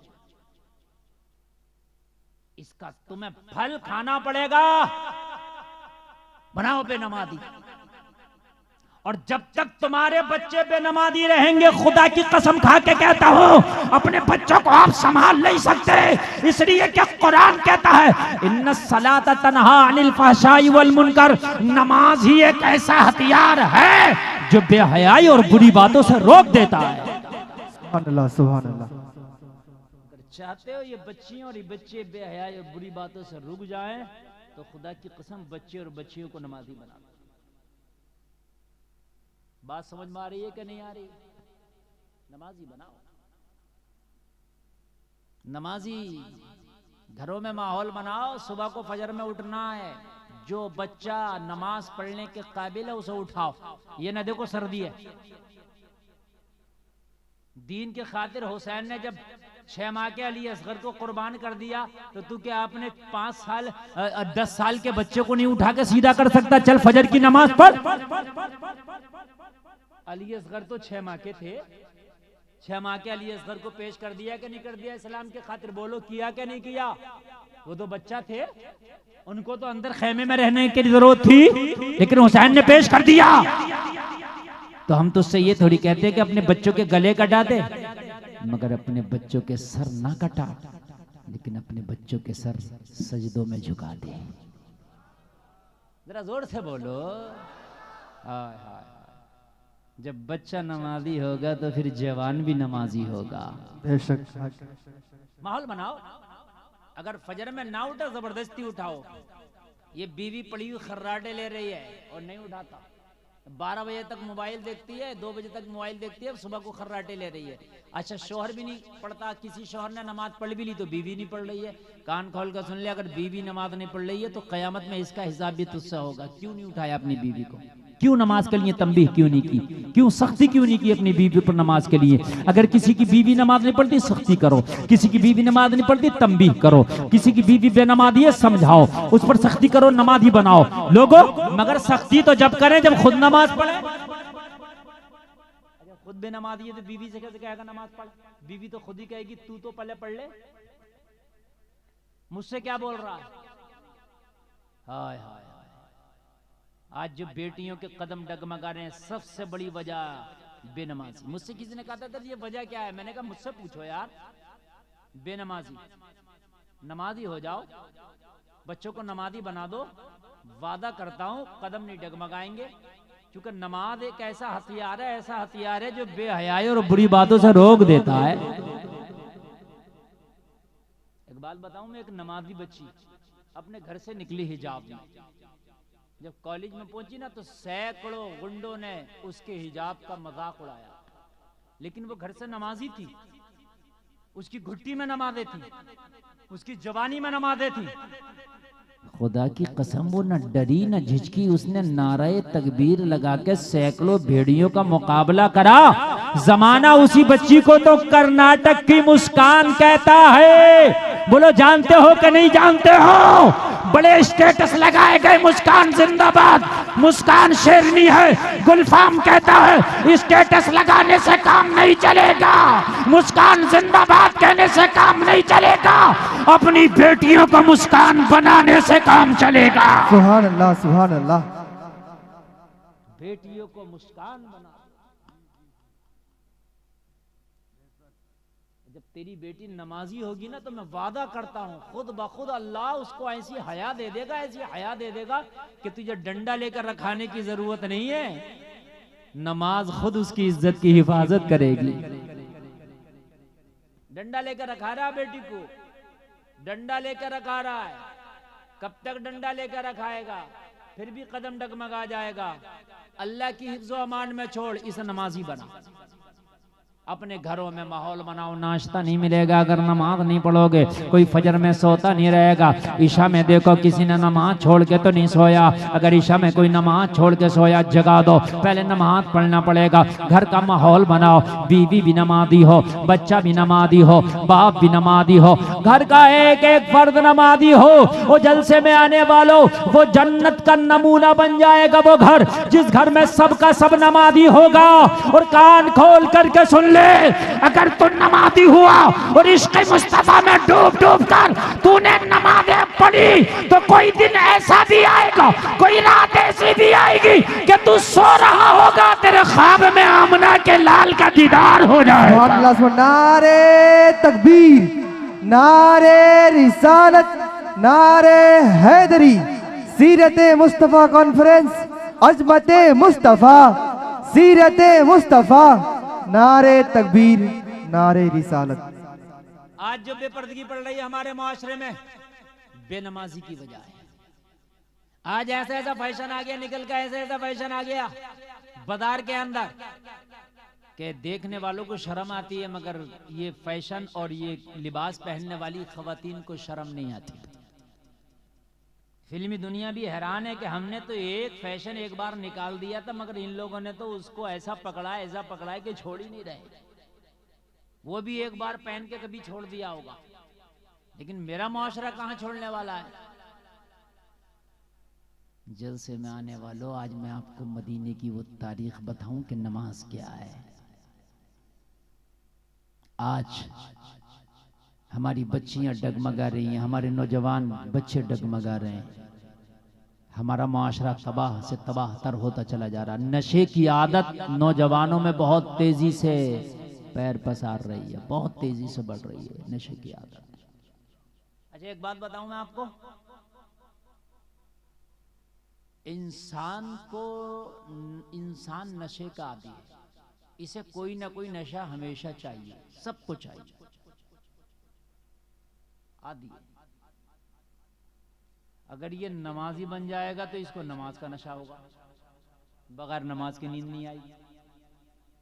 [SPEAKER 1] इसका तुम्हें फल खाना पड़ेगा। बनाओ बेनमाजी, और जब तक तुम्हारे बच्चे बेनमाजी रहेंगे, खुदा की कसम खा के कहता हूं, अपने बच्चों को आप संभाल नहीं सकते। इसलिए कि कुरान कहता है इन्ना सलाता तन्हा अनिल फहशाई वल मुनकर, नमाज ही एक ऐसा हथियार है जो बेहयाई और बुरी बातों से रोक देता है।
[SPEAKER 2] सुभान अल्लाह, सुभान अल्लाह।
[SPEAKER 1] अगर चाहते हो ये बच्चियां और ये बच्चे बेहयाई और बुरी बातों से रुक जाएं तो खुदा की कसम बच्चे और बच्चियों को नमाजी बना दो। बात समझ में आ रही है कि नहीं आ रही? नमाजी बनाओ, नमाजी घरों में माहौल बनाओ। सुबह को फजर में उठना है, जो बच्चा नमाज पढ़ने के काबिल है उसे उठाओ। ये ना देखो सर्दी है। दीन के खातिर हुसैन ने जब 6 माह के अली असगर को कुर्बान कर दिया तो तू क्या अपने 5 साल 10 साल के बच्चे को नहीं उठा के सीधा कर सकता? चल फजर की नमाज पढ़। अली असगर तो 6 माह के थे, 6 माह के अली असगर को पेश कर दिया कि नहीं कर दिया इस्लाम के खातिर? बोलो किया कि नहीं किया? वो तो बच्चा थे, उनको तो अंदर खेमे में रहने की जरूरत थी, लेकिन हुसैन ने पेश कर दिया। तो हम तो उससे ये थोड़ी कहते हैं कि अपने बच्चों के गले कटा दे, मगर अपने बच्चों के सर ना कटा, लेकिन अपने बच्चों के सर सजदों में झुका दे। जरा जोर से बोलो। हाय हाय, जब बच्चा नमाजी होगा तो फिर जवान भी नमाजी होगा।
[SPEAKER 2] बेशक।
[SPEAKER 1] माहौल बनाओ। अगर फजर में ना उठा जबरदस्ती उठाओ। ये बीवी पड़ी हुई खर्राटे ले रही है और नहीं उठाता, 12 बजे तक मोबाइल देखती है, 2 बजे तक मोबाइल देखती है, सुबह को खर्राटे ले रही है। अच्छा, शौहर भी नहीं पढ़ता, किसी शौहर ने नमाज पढ़ भी ली तो बीवी नहीं पढ़ रही है। कान खोल कर सुन ले, अगर बीवी नमाज नहीं पढ़ रही है तो कयामत में इसका हिसाब भी तुझसे होगा। क्यों नहीं उठाया अपनी बीवी को? क्यों नमाज के लिए तंबीह क्यों नहीं की? क्यों सख्ती क्यों नहीं की अपनी बीवी पर नमाज के लिए? अगर किसी की बीवी नमाज नहीं पढ़ती सख्ती करो, किसी की बीवी नमाज नहीं पढ़ती तंबीह करो, किसी की बीवी बेनमाजी है समझाओ, उस पर सख्ती करो, नमाजी बनाओ लोगों। मगर सख्ती तो जब करें जब खुद नमाज पढ़े। खुद बेनमाजी है तो बीवी से कैसे कहेगा नमाज पढ़? बीवी तो खुद ही कहेगी तू तो पहले पढ़ ले, मुझसे क्या बोल रहा है? हाय हाय, आज जो बेटियों के कदम डगमगा रहे हैं सबसे बड़ी वजह बेनमाजी। मुझसे किसी ने कहा था ये वजह क्या है? मैंने कहा मुझसे पूछो यार, बेनमाजी। नमाजी हो जाओ, बच्चों को नमाजी बना दो, वादा करता हूं कदम नहीं डगमगाएंगे। क्योंकि नमाज एक ऐसा हथियार है, ऐसा हथियार है जो बेहयाई और बुरी बातों से रोक देता है। एक बात बताऊं, मैं एक नमाजी बच्ची अपने घर से निकली हिजाब में, जब कॉलेज में पहुंची ना तो सैकड़ों गुंडों ने उसके हिजाब का मजाक उड़ाया, लेकिन वो घर से नमाजी थी, उसकी घुट्टी में नमाज़ें थी, उसकी जवानी में नमाज़ें थी। खुदा की कसम वो न डरी न झिझकी, उसने नारे तकबीर लगा के सैकड़ों भेड़ियों का मुकाबला करा। जमाना उसी बच्ची को तो कर्नाटक की मुस्कान कहता है। बोलो जानते हो कि नहीं जानते हो? बड़े स्टेटस लगाए गए, मुस्कान जिंदाबाद, मुस्कान शेरनी है। गुलफाम कहता है स्टेटस लगाने से काम नहीं चलेगा, मुस्कान जिंदाबाद कहने से काम नहीं चलेगा, अपनी बेटियों को मुस्कान बनाने से काम चलेगा।
[SPEAKER 2] सुभान अल्लाह, सुभान अल्लाह।
[SPEAKER 1] बेटियों को मुस्कान बना। जब तेरी बेटी नमाजी होगी ना तो मैं वादा करता हूं खुद ब खुद अल्लाह उसको ऐसी हया दे देगा, ऐसी हया दे देगा कि तुझे डंडा लेकर रखाने की जरूरत नहीं है। नमाज खुद उसकी इज्जत की हिफाजत करेगी। डंडा लेकर रखा रहा बेटी को, डंडा लेकर रखा रहा है, कब तक डंडा लेकर रखाएगा? फिर भी कदम डगमगा जाएगा। अल्लाह की हिफ्ज़ो अमान में छोड़, इसे नमाजी बना। अपने घरों में माहौल बनाओ। नाश्ता नहीं मिलेगा अगर नमाज नहीं पढ़ोगे, कोई फजर में सोता नहीं रहेगा। ईशा में देखो किसी ने नमाज छोड़ के तो नहीं सोया, अगर ईशा में कोई नमाज छोड़ के सोया जगा दो, पहले नमाज पढ़ना पड़ेगा। घर का माहौल बनाओ, बीवी भी नमाजी हो, बच्चा भी नमाजी हो, बाप भी नमाजी हो, घर का एक एक फर्द नमाजी हो। वो जलसे में आने वालों, वो जन्नत का नमूना बन जाएगा वो घर जिस घर में सबका सब नमाजी होगा। और कान खोल करके सुन ले, अगर तू नमाजी हुआ और इश्क़ मुस्तफा में डूब डूब कर तूने नमाज़ें पढ़ी तो कोई दिन ऐसा भी आएगा, कोई रात ऐसी भी आएगी कि तू सो रहा होगा, तेरे ख्वाब में आमना के लाल का दीदार हो जाएगा।
[SPEAKER 2] नारे तकबीर, नारे रिसालत, नारे हैदरी, सीरत मुस्तफा कॉन्फ्रेंस, अजमत मुस्तफा, सीरत मुस्तफा, नारे तकबीर, नारे रिसालत।
[SPEAKER 1] आज जो बेपर्दगी पड़ रही है हमारे माशरे में बेनमाजी की वजह है। आज ऐसा ऐसा फैशन आ गया, निकल का ऐसा ऐसा फैशन आ गया बाजार के अंदर कि देखने वालों को शर्म आती है, मगर ये फैशन और ये लिबास पहनने वाली खवातीन को शर्म नहीं आती। फिल्मी दुनिया भी हैरान है कि हमने तो एक फैशन एक बार निकाल दिया था, मगर इन लोगों ने तो उसको ऐसा पकड़ा है कि छोड़ ही नहीं रहे। वो भी एक बार पहन के कभी छोड़ दिया होगा, लेकिन मेरा मुआशरा कहां छोड़ने वाला है? जलसे में आने वालों, आज मैं आपको मदीने की वो तारीख बताऊं कि नमाज क्या है। आज हमारी बच्चियां डगमगा रही हैं, हमारे नौजवान बच्चे डगमगा रहे हैं, हमारा माशरा तबाह से तबाह तर होता चला जा रहा। नशे की आदत नौजवानों में बहुत तेजी से पैर पसार रही है, बहुत तेजी से बढ़ रही है नशे की आदत। अच्छा एक बात बताऊं मैं आपको, इंसान नशे का आदी है, इसे कोई ना कोई नशा हमेशा चाहिए, सबको चाहिए, आदी है। अगर ये नमाजी बन जाएगा तो इसको नमाज का नशा होगा, बगैर नमाज की नींद नहीं आएगी,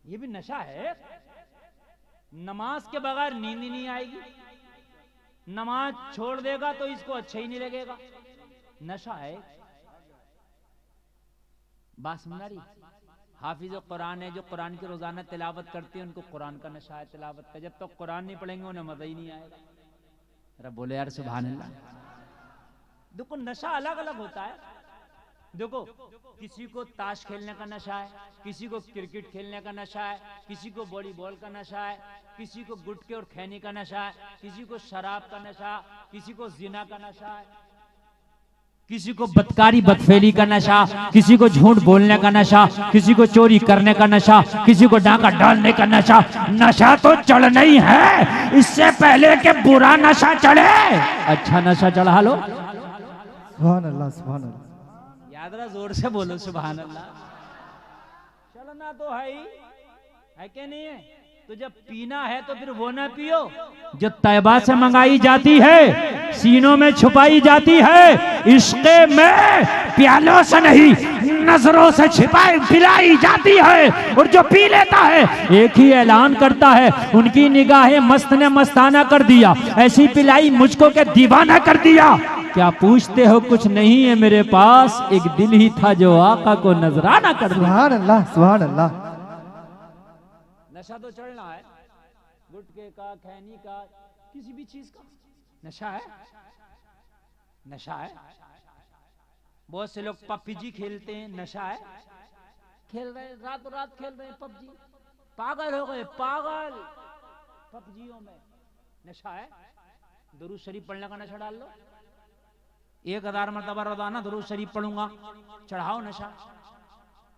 [SPEAKER 1] ये भी नशा है। नमाज के बगैर नींद ही नहीं आएगी, नमाज छोड़ देगा तो इसको अच्छा ही नहीं लगेगा, नशा है। बात समझ आ रही? हाफिज कुरान है, जो कुरान की रोजाना तिलावत करते हैं उनको कुरान का नशा है तिलावत का। जब तक कुरान नहीं पढ़ेंगे उन्हें मजा ही नहीं आएगा। जरा बोले यार सुभान अल्लाह। देखो नशा अलग अलग होता है। देखो किसी को ताश खेलने का नशा है, किसी को क्रिकेट खेलने का नशा है, किसी को वॉलीबॉल का नशा है, किसी को गुटखे और खैनी का नशा है, किसी को शराब का नशा, किसी को जिना का नशा है, किसी को बदकारी बदफेली का नशा, किसी को झूठ बोलने का नशा, किसी को चोरी करने का नशा, किसी को डाका डालने का नशा। नशा तो चढ़ना ही है, इससे पहले कि बुरा नशा चढ़े अच्छा नशा चढ़ा लो।
[SPEAKER 2] सुभान अल्लाह सुभान अल्लाह।
[SPEAKER 1] याद रहा, जोर से बोलो सुभान अल्लाह। चलना तो है कि नहीं है? तो जब पीना है तो फिर वो ना पियो जो तैबा से मंगाई जाती है, सीनों में छुपाई जाती है, इश्क़े में प्यालों से नहीं नजरों से छिपाई पिलाई जाती है। और जो पी लेता है एक ही ऐलान करता है, उनकी निगाहें मस्त ने मस्ताना कर दिया, ऐसी पिलाई मुझको के दीवाना कर दिया। क्या पूछते हो? कुछ नहीं है मेरे पास, एक दिल ही था जो आका को नजराना कर दिया।
[SPEAKER 2] सुभान अल्लाह सुभान अल्लाह।
[SPEAKER 1] नशा तो चढ़ना है, गुटखे का, खैनी का, किसी भी चीज का नशा है, नशा है। बहुत से लोग पबजी खेलते हैं, नशा है। खेल रहे हैं, रातों रात खेल रहे हैं पबजी, पागल हो गए, पागल पबजियों में। नशा है। दुरूद शरीफ पढ़ने का नशा डाल लो, 1000 मरतबा रोजाना दुरूद शरीफ पढ़ूंगा, चढ़ाओ नशा।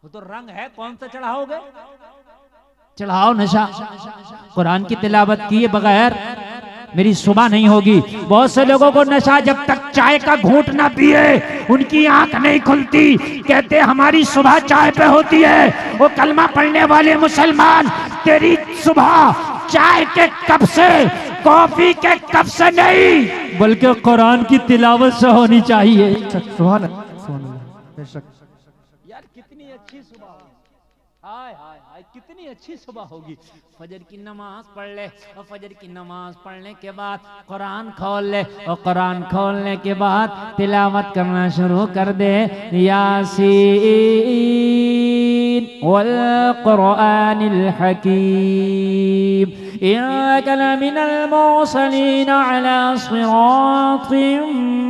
[SPEAKER 1] वो तो रंग है, कौन सा चढ़ाओगे? चढ़ाओ नशा। कुरान की तिलावत किए बगैर मेरी सुबह नहीं होगी। बहुत से लोगों को नशा, जब तक चाय का घूंट ना पिए उनकी आंख नहीं खुलती। कहते हमारी सुबह चाय पे होती है। वो कलमा पढ़ने वाले मुसलमान, तेरी सुबह चाय के कप से, कॉफी के कप से नहीं बल्कि कुरान की तिलावत से होनी चाहिए।
[SPEAKER 2] सुभान अल्लाह बेशक।
[SPEAKER 1] यार कितनी अच्छी सुबह, हाय हाय हाय कितनी अच्छी सुबह होगी। फजर की नमाज पढ़ ले और फजर की नमाज पढ़ने के बाद कुरान खोल ले और कुरान खोलने के बाद तिलावत करना शुरू कर दे। यासीन वल कुरानिल हकीम इन्नका लमिनल मुरसलीन अला सिरातिम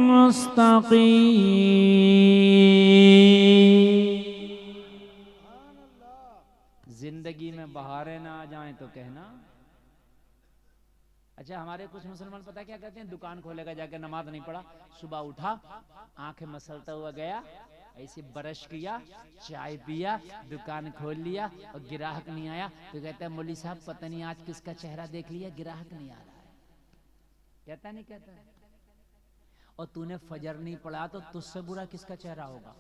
[SPEAKER 1] मुस्तकीम। जिंदगी में बहारें ना आ जाएं तो कहना। अच्छा, हमारे कुछ मुसलमान पता क्या कहते हैं? दुकान खोलेगा, जाके नमाज नहीं पढ़ा, सुबह उठा, आंखें मसलता हुआ गया, ऐसे ब्रश किया, चाय पिया, दुकान खोल लिया और गिराहक नहीं आया तो कहता है मौलवी साहब पता नहीं आज किसका चेहरा देख लिया, गिराहक नहीं आ रहा है। कहता नहीं कहता? और तूने फजर नहीं पढ़ा तो तुझसे बुरा किसका चेहरा होगा?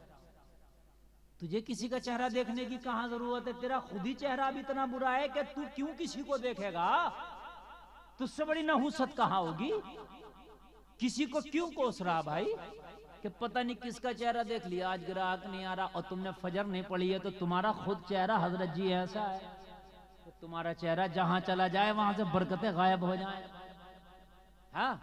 [SPEAKER 1] तुझे किसी का चेहरा देखने की कहां जरूरत है? तेरा खुद ही चेहरा भी इतना बुरा है कि तू क्यों किसी को देखेगा? तुझसे बड़ी नहुसत कहां होगी? किसी को क्यों कोस रहा भाई कि पता नहीं किसका चेहरा देख लिया, आज ग्राहक नहीं आ रहा और तुमने फजर नहीं पढ़ी है। तो तुम्हारा खुद चेहरा हजरत जी ऐसा है तो तुम्हारा चेहरा जहां चला जाए वहां से बरकतें गायब हो जाए। हाँ,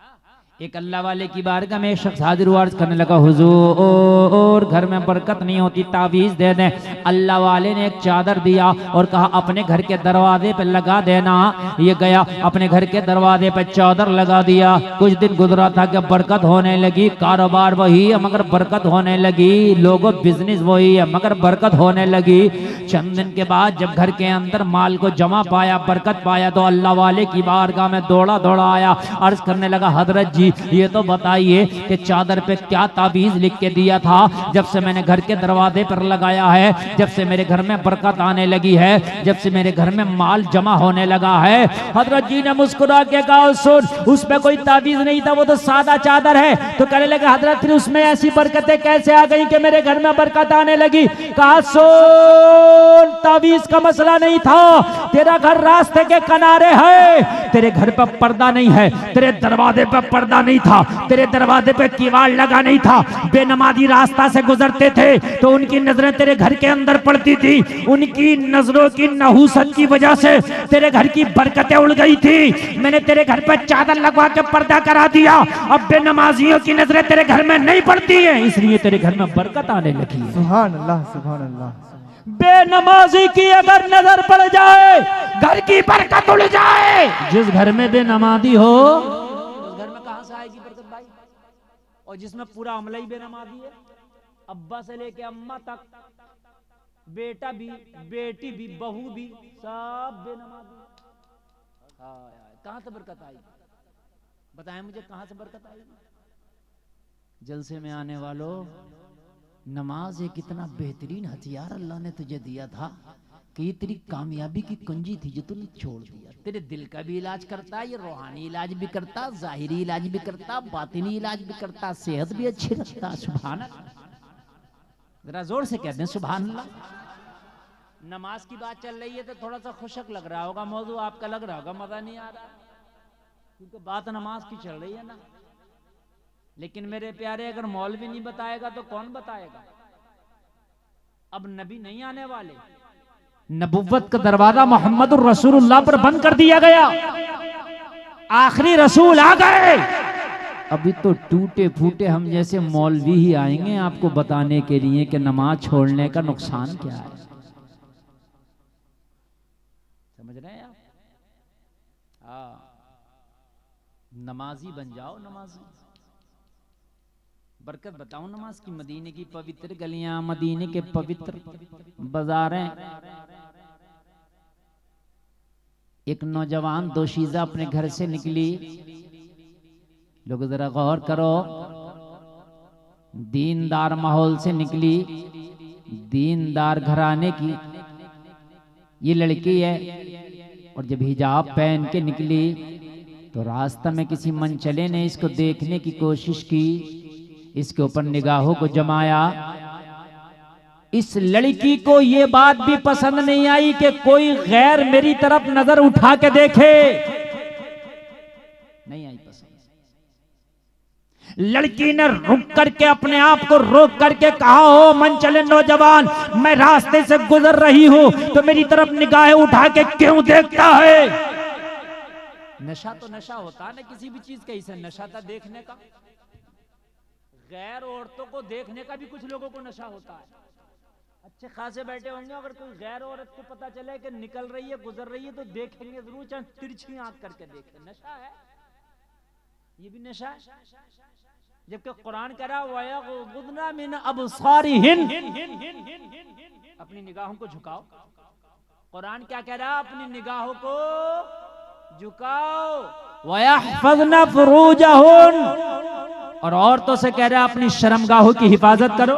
[SPEAKER 1] एक अल्लाह वाले की बारगाह में एक शख्स हाजिर हुआ, अर्ज करने लगा हुजूर घर में बरकत नहीं होती, तावीज दे दें। अल्लाह वाले ने एक चादर दिया और कहा अपने घर के दरवाजे पे लगा देना। ये गया अपने घर के दरवाजे पे चादर लगा दिया। कुछ दिन गुजरा था कि बरकत होने लगी, कारोबार वही है मगर बरकत होने लगी, लोगों बिजनेस वही है मगर बरकत होने लगी। चंद दिन के बाद जब घर के अंदर माल को जमा पाया, बरकत पाया तो अल्लाह वाले की बारगाह में दौड़ा दौड़ा आया, अर्ज करने लगा हजरत जी ये तो बताइए कि चादर पे क्या ताबीज लिख के दिया था? जब से मैंने घर के दरवाजे पर लगाया है, जब से मेरे घर में बरकत आने लगी है, जब से मेरे घर में माल जमा होने लगा है। हजरत जी ने मुस्कुरा के कहा सुन, उसमें कोई ताबीज नहीं था, वो तो सादा चादर है। तो कहने लगे हजरत फिर उसमें ऐसी बरकतें कैसे आ गई कि मेरे घर में बरकत आने लगी? कहा सुन, ताबीज का मसला नहीं था, तेरा घर रास्ते के किनारे है, तेरे घर पर पर्दा नहीं है, तेरे दरवाजे पर पर्दा नहीं था, तेरे दरवाजे पे किवाड़ लगा नहीं था। बेनमाजी रास्ता से गुजरते थे तो उनकी नजरें तेरे घर के
[SPEAKER 3] अंदर पड़ती थी, उनकी नजरों की नहूसत की वजह से तेरे घर की बरकतें उड़ गई थी। मैंने तेरे घर पर चादर लगवा के पर्दा करा दिया, अब बेनमाजियों की नजरें तेरे घर में नहीं पड़ती है, इसलिए तेरे घर में बरकत आने लगी है।
[SPEAKER 2] सुभान अल्लाह, सुभान अल्लाह।
[SPEAKER 3] बेनमाजी की अगर नजर पड़ जाए, घर की बरकत उड़ जाए। जिस घर में बेनमाजी हो, उस घर में कहां से आएगी बरकत भाई? और जिसमें पूरा अमला ही बेनमाजी है, अब्बा से लेके अम्मा तक, बेटा भी, बेटी भी, बहू भी, सब बेनमाजी। कहां से बरकत आएगी? बताएं मुझे, कहां से बरकत आएगी? जलसे में आने वालों, नमाज एक इतना बेहतरीन हथियार अल्लाह ने तुझे दिया था कि ये तेरी कामयाबी की कुंजी थी जो तूने छोड़ दिया। तेरे दिल का भी इलाज करता, ये रूहानी इलाज भी करता, जाहिरी इलाज भी करता, बातिनी इलाज भी करता, सेहत भी अच्छी रखता। सुभान अल्लाह, जरा जोर से कहते हैं सुभान अल्लाह। नमाज की बात चल रही है तो थोड़ा सा खुशक लग रहा होगा, मौजू आपका लग रहा होगा मजा नहीं आ रहा, क्योंकि बात नमाज की चल रही है ना। लेकिन मेरे प्यारे, अगर मौलवी नहीं बताएगा तो कौन बताएगा? अब नबी नहीं आने वाले, नबुव्वत का दरवाजा मोहम्मद रसूलुल्लाह पर बंद कर दिया गया, आखिरी रसूल आ गए। अभी तो टूटे फूटे हम जैसे मौलवी ही आएंगे आपको बताने के लिए कि नमाज छोड़ने का नुकसान क्या है। समझ रहे हैं आप? नमाजी बन जाओ, नमाजी। बरकत बताऊं नमाज की। मदीने की पवित्र गलियां, मदीने के पवित्र बाजारें। एक नौजवान दोशीजा अपने घर से निकली, लोग जरा गौर करो, दीनदार माहौल से निकली, दीनदार घराने की ये लड़की है, और जब हिजाब पहन के निकली तो रास्ता में किसी मनचले ने इसको देखने की कोशिश की, इसके ऊपर निगाहों को जमाया। इस लड़की को ये बात भी पसंद नहीं आई कि कोई गैर मेरी तरफ नजर उठा के देखे, नहीं आई पसंद। लड़की ने रुक करके अपने आप को रोक करके कहा, हो मनचले नौजवान, मैं रास्ते से गुजर रही हूं तो मेरी तरफ निगाहें उठा के क्यों देखता है? नशा तो नशा होता है ना किसी भी चीज का, इसे नशा था देखने का। गैर औरतों को देखने का भी कुछ लोगों को नशा होता है। अच्छे खासे बैठे होंगे, अगर कोई गैर औरत को पता चले कि निकल रही है, गुजर रही है, तो देखेंगे जरूर, चाहे तिरछी आंख करके देखें। नशा है, ये भी नशा है। जबकि कुरान कह रहा वयगुद्ना मिन अबसारिहिन, अपनी निगाहों को झुकाओ। कुरान क्या कह रहा है? अपनी निगाहों को झुकाओ। वयहफज़ना फुरूजहुन, और औरतों से कह रहा है अपनी शर्मगाहों की हिफाजत करो।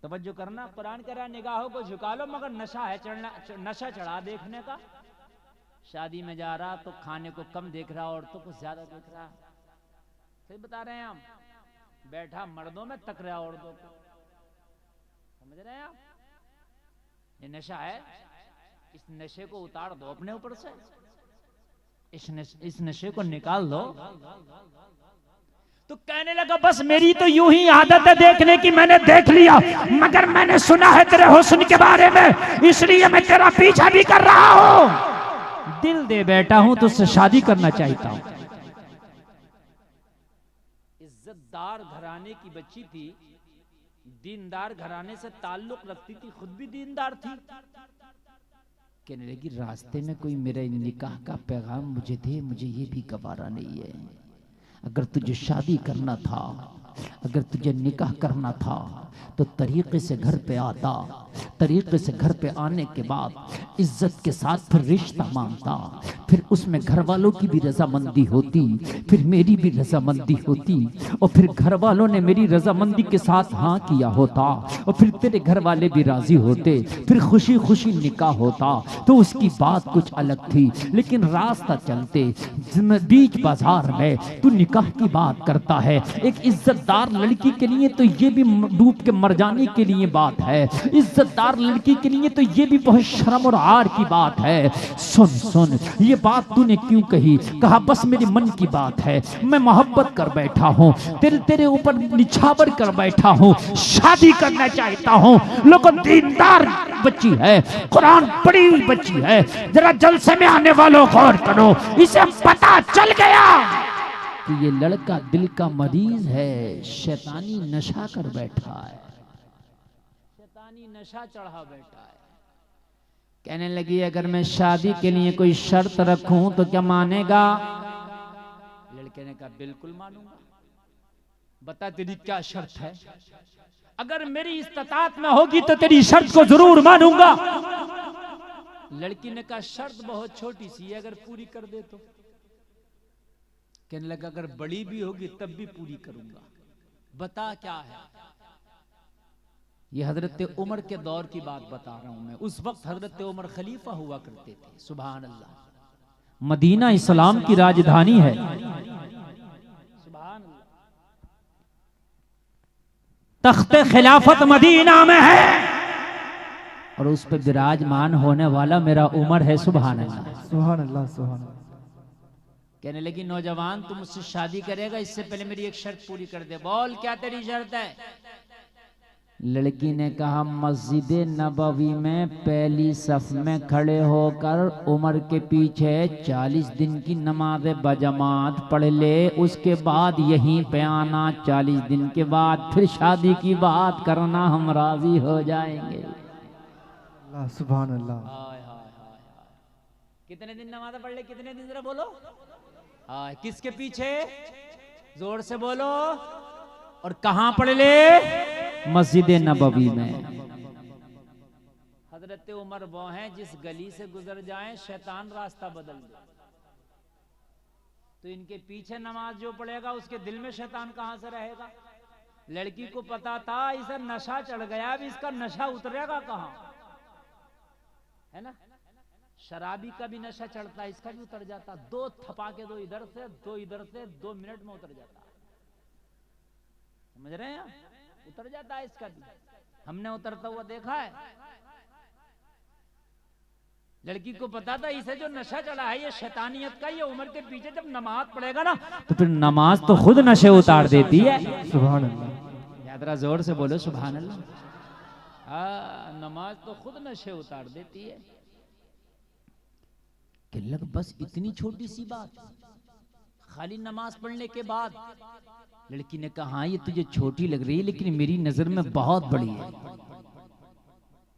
[SPEAKER 3] तवज्जो करना, कुरान कह रहा है निगाहों को झुका लो, मगर नशा है चढ़ना, नशा चढ़ा देखने का। शादी में जा रहा तो खाने को कम देख रहा, औरतों को ज्यादा देख रहा। सही बता रहे हैं हम। बैठा मर्दों में तक रहा औरतों को। समझ रहे हैं आप? ये नशा है। इस नशे को उतार दो अपने ऊपर से, इस नशे को निकाल दो। तो कहने लगा बस मेरी तो यूं ही आदत है देखने की, मैंने देख लिया, मगर मैंने सुना है तेरे हुस्न के बारे में, इसलिए मैं तेरा पीछा भी कर रहा हूं। दिल दे बैठा हूं, तुझसे शादी करना चाहता हूं। इज्जतदार घराने की बच्ची थी, दीनदार घराने से ताल्लुक रखती थी, खुद भी दीनदार थी। कहने लगी रास्ते में कोई मेरे निकाह का पैगाम मुझे दे, मुझे ये भी गवारा नहीं है। अगर तुझे शादी करना था, अगर तुझे निकाह करना था तो तरीके से घर पे आता, तरीके से घर पे आने के बाद इज्जत के साथ फिर रिश्ता मांगता, फिर उसमें घर वालों की भी रजामंदी होती, फिर मेरी भी रजामंदी होती, और फिर घर वालों ने मेरी रजामंदी के साथ हाँ किया होता, और फिर तेरे घर वाले भी राजी होते, फिर खुशी खुशी निकाह होता। तो उसकी बात कुछ अलग थी, लेकिन रास्ता चलते बीच बाजार में तू निकाह की बात करता है। एक इज्जतदार
[SPEAKER 1] लड़की के लिए तो ये भी डूब के मर जाने के लिए बात है, इज्जतदार लड़की के लिए तो ये भी बहुत शर्म और आर की बात है। सुन सुन, ये बात तूने क्यों कही? कहा बस मेरे मन की बात है, मैं मोहब्बत कर बैठा हूँ, तेरे ऊपर निछावर कर बैठा हूँ, शादी करना चाहता हूँ। लोगों, दीनदार बच्ची है, कुरान पढ़ी हुई बच्ची है, जरा जलसे में आने वालों गौर करो, इसे पता चल गया कि ये लड़का दिल का मरीज है, शैतानी नशा कर बैठा है, शैतानी नशा चढ़ा बैठा है। कहने लगी अगर मैं शादी के लिए कोई शर्त रखूं तो क्या मानेगा? लड़के ने कहा बिल्कुल मानूंगा, बता तेरी क्या शर्त है? अगर मेरी इस्तात में होगी तो तेरी शर्त को जरूर मानूंगा। लड़की ने कहा शर्त बहुत छोटी सी है, अगर पूरी कर दे तो। कहने लगा अगर बड़ी भी होगी तब भी पूरी करूंगा, बता क्या है? ये हजरत उमर के दौर की बात बता रहा हूं मैं। उस वक्त हजरत उमर खलीफा हुआ करते थे। सुभान अल्लाह। मदीना इस्लाम की राजधानी है। सुभान अल्लाह। तख्ते खिलाफत मदीना में है और उस पर विराजमान होने वाला मेरा उमर है। सुभान अल्लाह,
[SPEAKER 2] सुभान अल्लाह, सुभान अल्लाह।
[SPEAKER 1] कहने लगी नौजवान तू मुझसे शादी करेगा, इससे पहले मेरी एक शर्त पूरी कर दे। बोल क्या तेरी शर्त है? लड़की ने कहा मस्जिद नबवी में पहली सफ में खड़े होकर उमर के पीछे 40 दिन की नमाज बजमात पढ़ ले, उसके बाद यहीं पे आना, 40 दिन के बाद फिर शादी की बात करना, हम राजी हो जाएंगे।
[SPEAKER 2] अल्लाह, सुभान अल्लाह।
[SPEAKER 1] हाय हाय हाय। कितने दिन नमाज पढ़ ले? कितने दिन? जरा बोलो। हाय, किसके पीछे? जोर से बोलो। और कहां पढ़ ले? मस्जिद नबवी में। हजरत उमर वो हैं जिस गली से गुजर जाएं शैतान रास्ता बदल दे। तो इनके पीछे नमाज जो पढ़ेगा उसके दिल में शैतान कहां से रहेगा? लड़की को पता था इसे नशा चढ़ गया, अब इसका नशा उतरेगा कहां? है ना, शराबी का भी नशा चढ़ता है, इसका भी उतर जाता। दो थपाके, दो इधर से, दो इधर से, 2 मिनट में उतर जाता। समझ रहे हैं? उतर जाता है इसका भी, हमने उतरता हुआ देखा है। लड़की को पता था इसे जो नशा चढ़ा है ये शैतानियत का, ये उम्र के पीछे जब नमाज पढ़ेगा ना तो फिर नमाज तो खुद नशे उतार देती है।
[SPEAKER 2] सुभान अल्लाह।
[SPEAKER 1] यादरा जोर से बोलो सुभान अल्लाह। हाँ, नमाज तो खुद नशे उतार देती है। कि लग बस इतनी छोटी सी बात, खाली नमाज पढ़ने के बाद। लड़की ने कहा हाँ ये तुझे छोटी लग रही है लेकिन मेरी नजर में बहुत बड़ी है।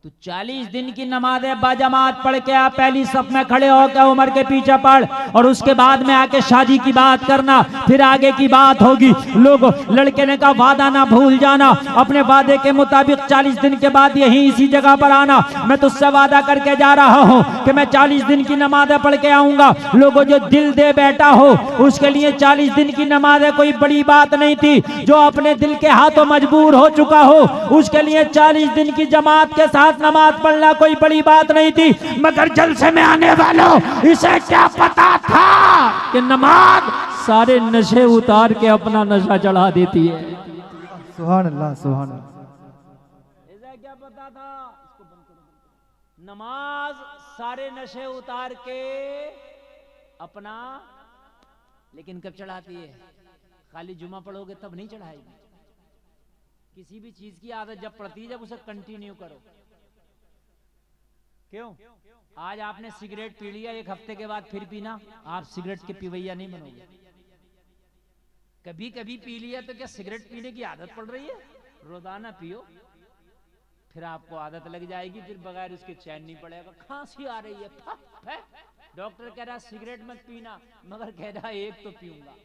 [SPEAKER 1] तो 40 दिन की नमाज बाजमात पढ़ के आप पहली सफ में खड़े होकर उमर के पीछे पढ़ और उसके बाद में आके शादी की बात करना, फिर आगे की बात होगी। लोगों, लड़के ने कहा वादा ना भूल जाना, अपने वादे के मुताबिक 40 दिन के बाद यही इसी जगह पर आना। मैं तुझसे वादा करके जा रहा हूँ कि मैं 40 दिन की नमाजें पढ़ के आऊंगा। लोगों, जो दिल दे बैठा हो उसके लिए 40 दिन की नमाजें कोई बड़ी बात नहीं थी। जो अपने दिल के हाथों मजबूर हो चुका हो उसके लिए 40 दिन की जमात के साथ नमाज पढ़ना कोई बड़ी बात नहीं थी। मगर जलसे में आने वालों, इसे क्या पता था कि नमाज सारे नशे उतार के अपना नशा चढ़ा देती है।
[SPEAKER 2] सुभान अल्लाह, सुभान अल्लाह।
[SPEAKER 1] इसे क्या पता था? इसको बंद करो। नमाज सारे नशे उतार के अपना, लेकिन कब चढ़ाती है? खाली जुमा पढ़ोगे तब नहीं चढ़ाएगी। किसी भी चीज की आदत जब पड़ती है जब उसे कंटिन्यू करो। क्यों? आज आपने सिगरेट पी लिया, 1 हफ्ते के बाद फिर पीना, आप सिगरेट के पीवैया नहीं बनोगे। कभी कभी पी लिया तो क्या सिगरेट पीने की आदत पड़ रही है? रोजाना पियो, फिर आपको आदत लग जाएगी, फिर बगैर उसके चैन नहीं पड़ेगा। खांसी आ रही है, डॉक्टर कह रहा सिगरेट मत पीना, मगर कह रहा एक तो पीऊंगा।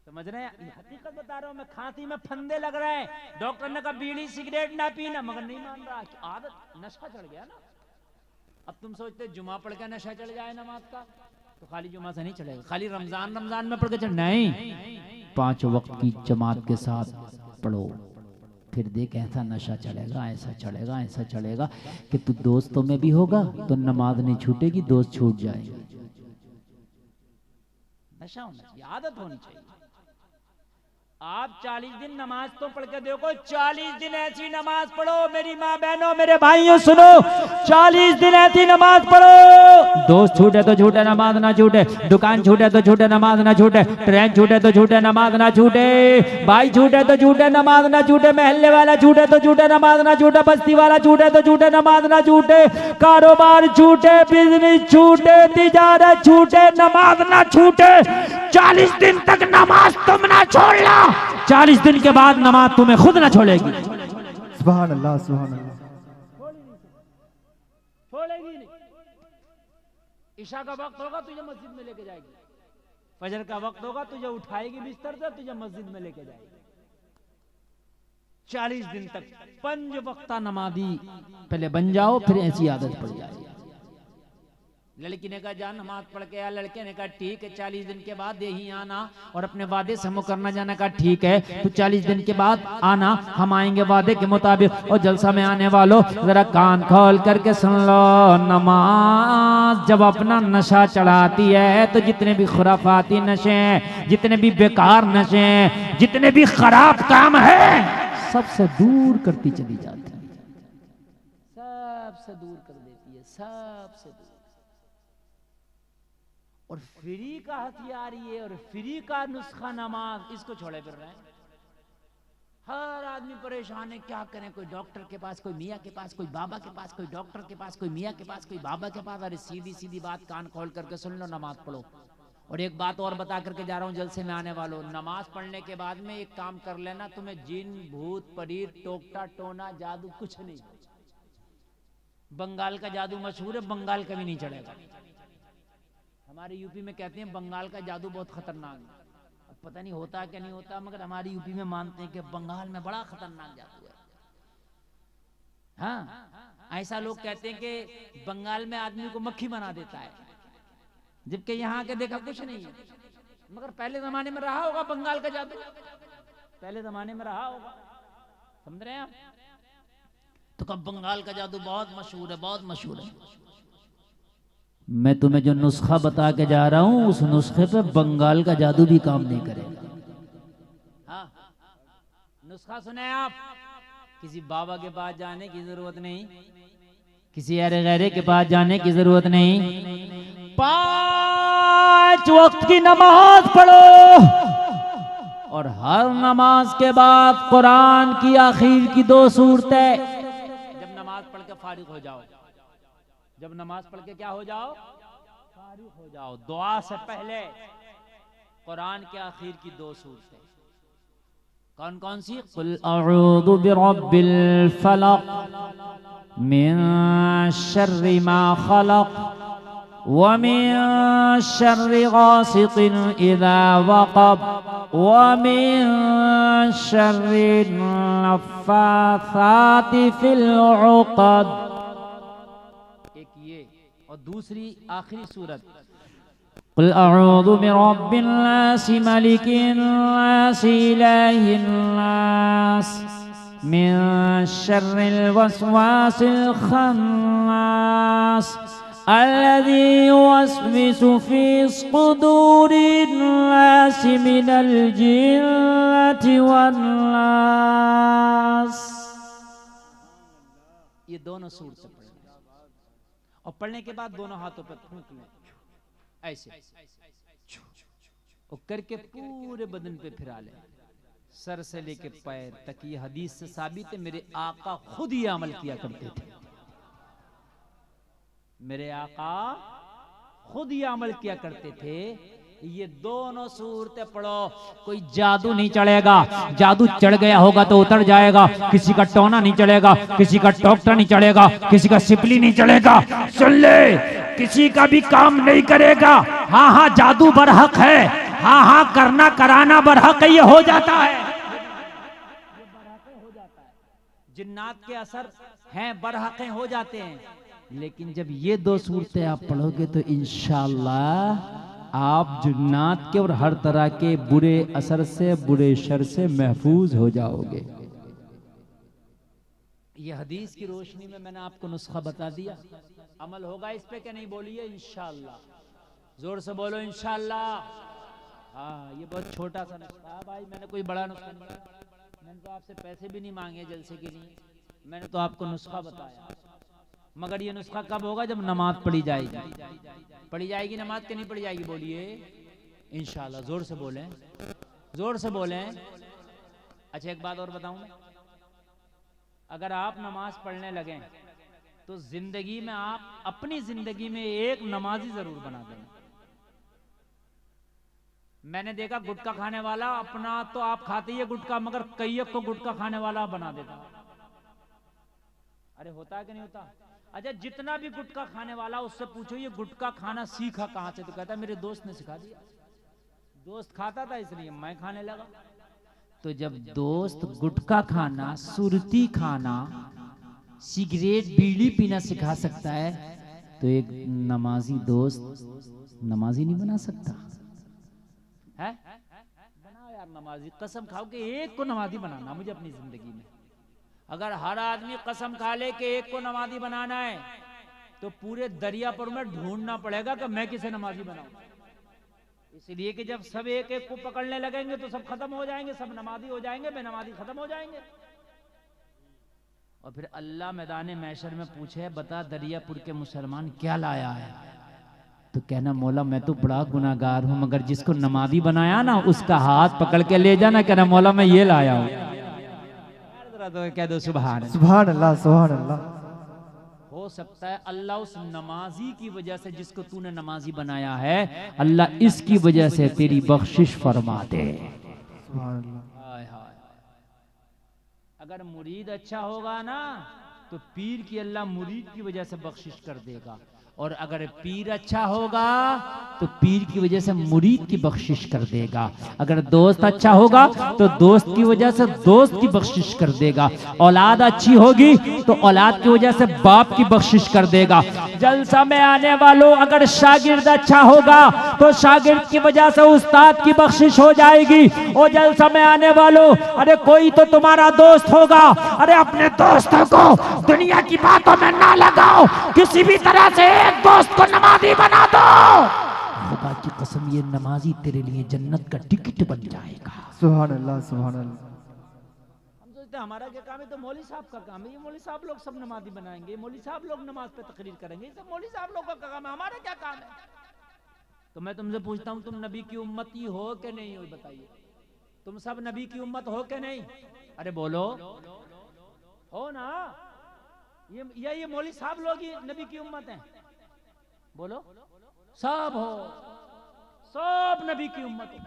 [SPEAKER 1] समझ रहे हैं? हकीकत बता रहा हूं मैं। खांसी में फंदे लग रहे हैं, डॉक्टर ने कहा बीड़ी सिगरेट ना पीना, मगर नहीं मान रहा। आदत, नशा चढ़ गया ना। अब तुम सोचते जुमा पढ़ के नशा चढ़ जाए नमाज का, तो खाली जुमा से नहीं चढ़ेगा, खाली रमजान में पढ़ के चढ़ नहीं। 5 वक्त की जमात के साथ पढ़ो, फिर देख ऐसा नशा चढ़ेगा, ऐसा चढ़ेगा, ऐसा चढ़ेगा कि तू दोस्तों में भी होगा तो नमाज नहीं छूटेगी, दोस्त छूट जाएंगे। नशा होना चाहिए, आदत होनी चाहिए।
[SPEAKER 3] आप 40 दिन नमाज तो पढ़ के देखो, 40 दिन ऐसी नमाज पढ़ो मेरी माँ बहनों मेरे भाइयों सुनो, 40 दिन ऐसी नमाज पढ़ो, दोस्त छूटे तो छूटे नमाज ना छूटे, दुकान छूटे तो छूटे नमाज ना छूटे, ट्रेन छूटे तो छूटे नमाज ना छूटे, भाई छूटे तो छूटे नमाज ना छूटे, महल्ले वाला छूटे तो छूटे नमाज ना छूटे, बस्ती वाला छूटे तो छूटे नमाज ना छूटे, कारोबार छूटे, बिजनेस छूटे, तिजारत छूटे, नमाज ना छूटे। 40 दिन तक नमाज तुम ना छोड़ना, 40 दिन के बाद नमाज तुम्हें खुद ना छोड़ेगी।
[SPEAKER 2] सुभान अल्लाह सुभान अल्लाह।
[SPEAKER 3] छोड़ेगी नहीं। ईशा का वक्त होगा तुझे मस्जिद में लेके जाएगी, फजर का वक्त होगा तुझे उठाएगी बिस्तर से, तुझे मस्जिद में लेके जाएगी। 40 दिन तक 5 वक्ता नमाजी पहले बन जाओ, फिर ऐसी आदत पड़ जाएगी। लड़की ने कहा जा नमाज पढ़ के आ, लड़के ने कहा ठीक है 40 दिन के बाद यही आना और अपने वादे से मुकरना जाना। कहा ठीक है तो 40 दिन के बाद आना, हम आएंगे वादे के मुताबिक। और जलसा में आने वालों जरा कान खोल करके सुन लो, नमाज जब अपना नशा चढ़ाती है तो जितने भी खुराफाती नशे हैं, जितने भी बेकार नशे हैं, जितने भी खराब काम है, सबसे दूर करती चली जाती है, सबसे दूर कर देती है, सबसे दूर। और फ्री का हथियार ये और फ्री का नुस्खा नमाज, इसको छोड़े फिर रहे हैं। हर आदमी परेशान है, क्या करें, कोई डॉक्टर के पास, कोई मियाँ के पास, कोई बाबा के पास, कोई डॉक्टर के पास, कोई मियाँ के पास, कोई बाबा के पास। अरे सीधी सीधी बात कान खोल करके सुन लो, नमाज पढ़ो। और एक बात और बता करके जा रहा हूँ जलसे में आने वालों, नमाज पढ़ने के बाद में एक काम कर लेना, तुम्हें जिन भूत परीत टोकटा टोना जादू कुछ नहीं। बंगाल का जादू मशहूर है, बंगाल कभी नहीं चढ़ेगा। हमारे यूपी में कहते हैं बंगाल का जादू बहुत खतरनाक है, अब पता नहीं होता क्या नहीं होता, मगर हमारे यूपी में मानते हैं कि बंगाल में बड़ा खतरनाक जादू है। हाँ, ऐसा लोग कहते हैं कि बंगाल में आदमी को मक्खी बना देता है, जबकि यहाँ के देखा कुछ नहीं है। मगर पहले जमाने में रहा होगा बंगाल का जादू, पहले जमाने में रहा होगा, समझ रहे हैं आप? तो कब बंगाल का जादू बहुत मशहूर है, बहुत मशहूर है। मैं तुम्हें जो नुस्खा बता के जा रहा हूं, उस नुस्खे पे बंगाल का जादू भी काम नहीं करेगा। हाँ, नुस्खा सुने आप, किसी बाबा के पास जाने की जरूरत नहीं, किसी अरे गैरे के पास जाने की जरूरत नहीं। 5 वक्त की नमाज पढ़ो और हर नमाज के बाद कुरान की आखिर की 2 सूरतें, जब नमाज पढ़ के फारिग हो जाओ, जब नमाज पढ़ के क्या हो जाओ, फारिग हो जाओ, दुआ से पहले कुरान के आखिर की 2 सूरतें। कौन कौन सी? कुल अऊज़ु बिरब्बिल फलक मिन शर्रि मा खलक व मिन शर्रि गासिकिन इज़ा वक़ब व मिन शर्रि नफ़्फ़ासाति फिल उक़द। और दूसरी आखिरी सूरत कुल अऊज़ु बिरब्बिन नास मलिकिन नास इलाहिन नास मिन शर्रिल वस्वासिल खन्नास अल्लज़ी युवस्विसु फी सुदूरिन नास मिनल जिन्नति वन नास। ये दोनों सूरत और पढ़ने के बाद दोनों हाथों पर थूक लें ऐसे, और करके पूरे बदन पे फिरा लें, सर से लेके पैर तक। ये हदीस से साबित है, मेरे आका खुद ये अमल किया करते थे, मेरे आका खुद ये अमल किया करते थे। ये दोनों सूरतें पढ़ो, कोई जादू नहीं चढ़ेगा, जादू चढ़ गया होगा तो उतर जाएगा, किसी का टोना नहीं चढ़ेगा, किसी का टोकटा नहीं चढ़ेगा, किसी का सिपली नहीं चढ़ेगा, सुन ले, किसी का भी काम नहीं करेगा। हाँ हाँ जादू बरहक है, हाँ हाँ करना कराना बरहक है, ये हो जाता है, जिन्नात के असर हैं बरहकें हो जाते हैं। लेकिन जब ये 2 सूरतें आप पढ़ोगे तो इंशाअल्लाह आप जिन्नात के और हर तरह के बुरे असर से, बुरे शर से महफूज हो जाओगे। ये हदीस की रोशनी में मैंने आपको नुस्खा बता दिया, अमल होगा इस पे क्या नहीं? बोलिए इंशाअल्लाह, जोर से बोलो इंशाअल्लाह। हाँ, ये बहुत छोटा सा नुस्खा है भाई, मैंने कोई बड़ा नुस्खा नहीं बताया। मैंने तो आपसे पैसे भी नहीं मांगे जलसे के लिए, मैंने तो आपको नुस्खा बताया। मगर ये नुस्खा कब होगा? जब नमाज पढ़ी जाएगी। पढ़ी जाएगी नमाज के नहीं पढ़ी जाएगी? बोलिए इंशाल्लाह। जोर से बोलें, जोर से बोलें। अच्छा एक बात और बताऊं मैं, अगर आप नमाज पढ़ने लगे तो जिंदगी में आप अपनी जिंदगी में एक नमाजी जरूर बना दें। मैंने देखा गुटखा खाने वाला, अपना तो आप खाते ही है गुटखा, मगर कई को गुटखा खाने वाला बना देता। अरे होता है कि नहीं होता? अच्छा जितना भी गुटखा खाने वाला उससे पूछो ये गुटखा खाना सीखा कहां से, तो कहता मेरे दोस्त ने सिखा दिया। दोस्त खाता था इसलिए मैं खाने लगा। तो जब दोस्त गुटखा खाना, सुरती खाना, सिगरेट बीड़ी पीना सिखा सकता है, तो एक नमाजी दोस्त नमाजी नहीं बना सकता है? बनाओ यार नमाजी, कसम खाओ कि एक को नमाजी बनाना मुझे अपनी जिंदगी में। अगर हर आदमी कसम खा ले कि एक को नमाजी बनाना है, तो पूरे दरियापुर में ढूंढना पड़ेगा कि मैं किसे नमाजी बनाऊं। इसलिए कि जब सब एक एक को पकड़ने लगेंगे तो सब खत्म हो जाएंगे, सब नमाजी हो जाएंगे, बेनमाजी खत्म हो जाएंगे। और फिर अल्लाह मैदान महशर में पूछे, बता दरियापुर के मुसलमान क्या लाया है? तो कहना मौला मैं तो बड़ा गुनाहगार हूं, मगर जिसको नमाजी बनाया ना उसका हाथ पकड़ के ले जाना, कहना मौला मैं ये लाया हूं। तो कह दो सुभान
[SPEAKER 2] अल्लाह, सुभान अल्लाह।
[SPEAKER 3] हो सकता है अल्लाह उस नमाजी की वजह से, जिसको तूने नमाजी बनाया है, अल्लाह इसकी वजह से तेरी बख्शिश फरमा दे।
[SPEAKER 2] सुभान अल्लाह।
[SPEAKER 3] हाय हाय। अगर मुरीद अच्छा होगा ना तो पीर की अल्लाह मुरीद की वजह से बख्शिश कर देगा, और अगर पीर अच्छा होगा तो पीर की वजह से मुरीद की बख्शिश कर देगा। अगर दोस्त अच्छा होगा तो दोस्त की वजह से दोस्त की बख्शिश कर देगा। औलाद अच्छी होगी तो औलाद की वजह से बाप की बख्शिश कर देगा। जलसा में आने वालों, अगर शागिर्द अच्छा होगा तो शागिर्द की वजह से उस्ताद की बख्शिश हो जाएगी। और जलसा में आने वालों, अरे कोई तो तुम्हारा दोस्त होगा, अरे अपने दोस्तों को दुनिया की बातों में ना लगाओ, किसी भी तरह से एक दोस्त को नमाजी बना दो। खुदा की कसम ये नमाजी तेरे लिए जन्नत का टिकट बन जाएगा।
[SPEAKER 2] सुभान अल्लाह, सुभान अल्लाह।
[SPEAKER 3] हम सोचते हैं हमारा क्या काम है, तो मौली साहब का काम है, ये मौली साहब लोग सब नमाजी बनाएंगे, मौली साहब लोग नमाज पे तकरीर करेंगे, ये सब मौली साहब लोग का काम है, हमारा क्या काम है? तो मैं तुमसे पूछता हूँ, तुम नबी की उम्मती हो कि नहीं हो? बताइए, तुम सब नबी की उम्मत हो कि नहीं? अरे बोलो, हो ना? ये मौली साहब लोग ही नबी की उम्मत हैं? बोलो, सब हो, सब नबी की उम्मत हो।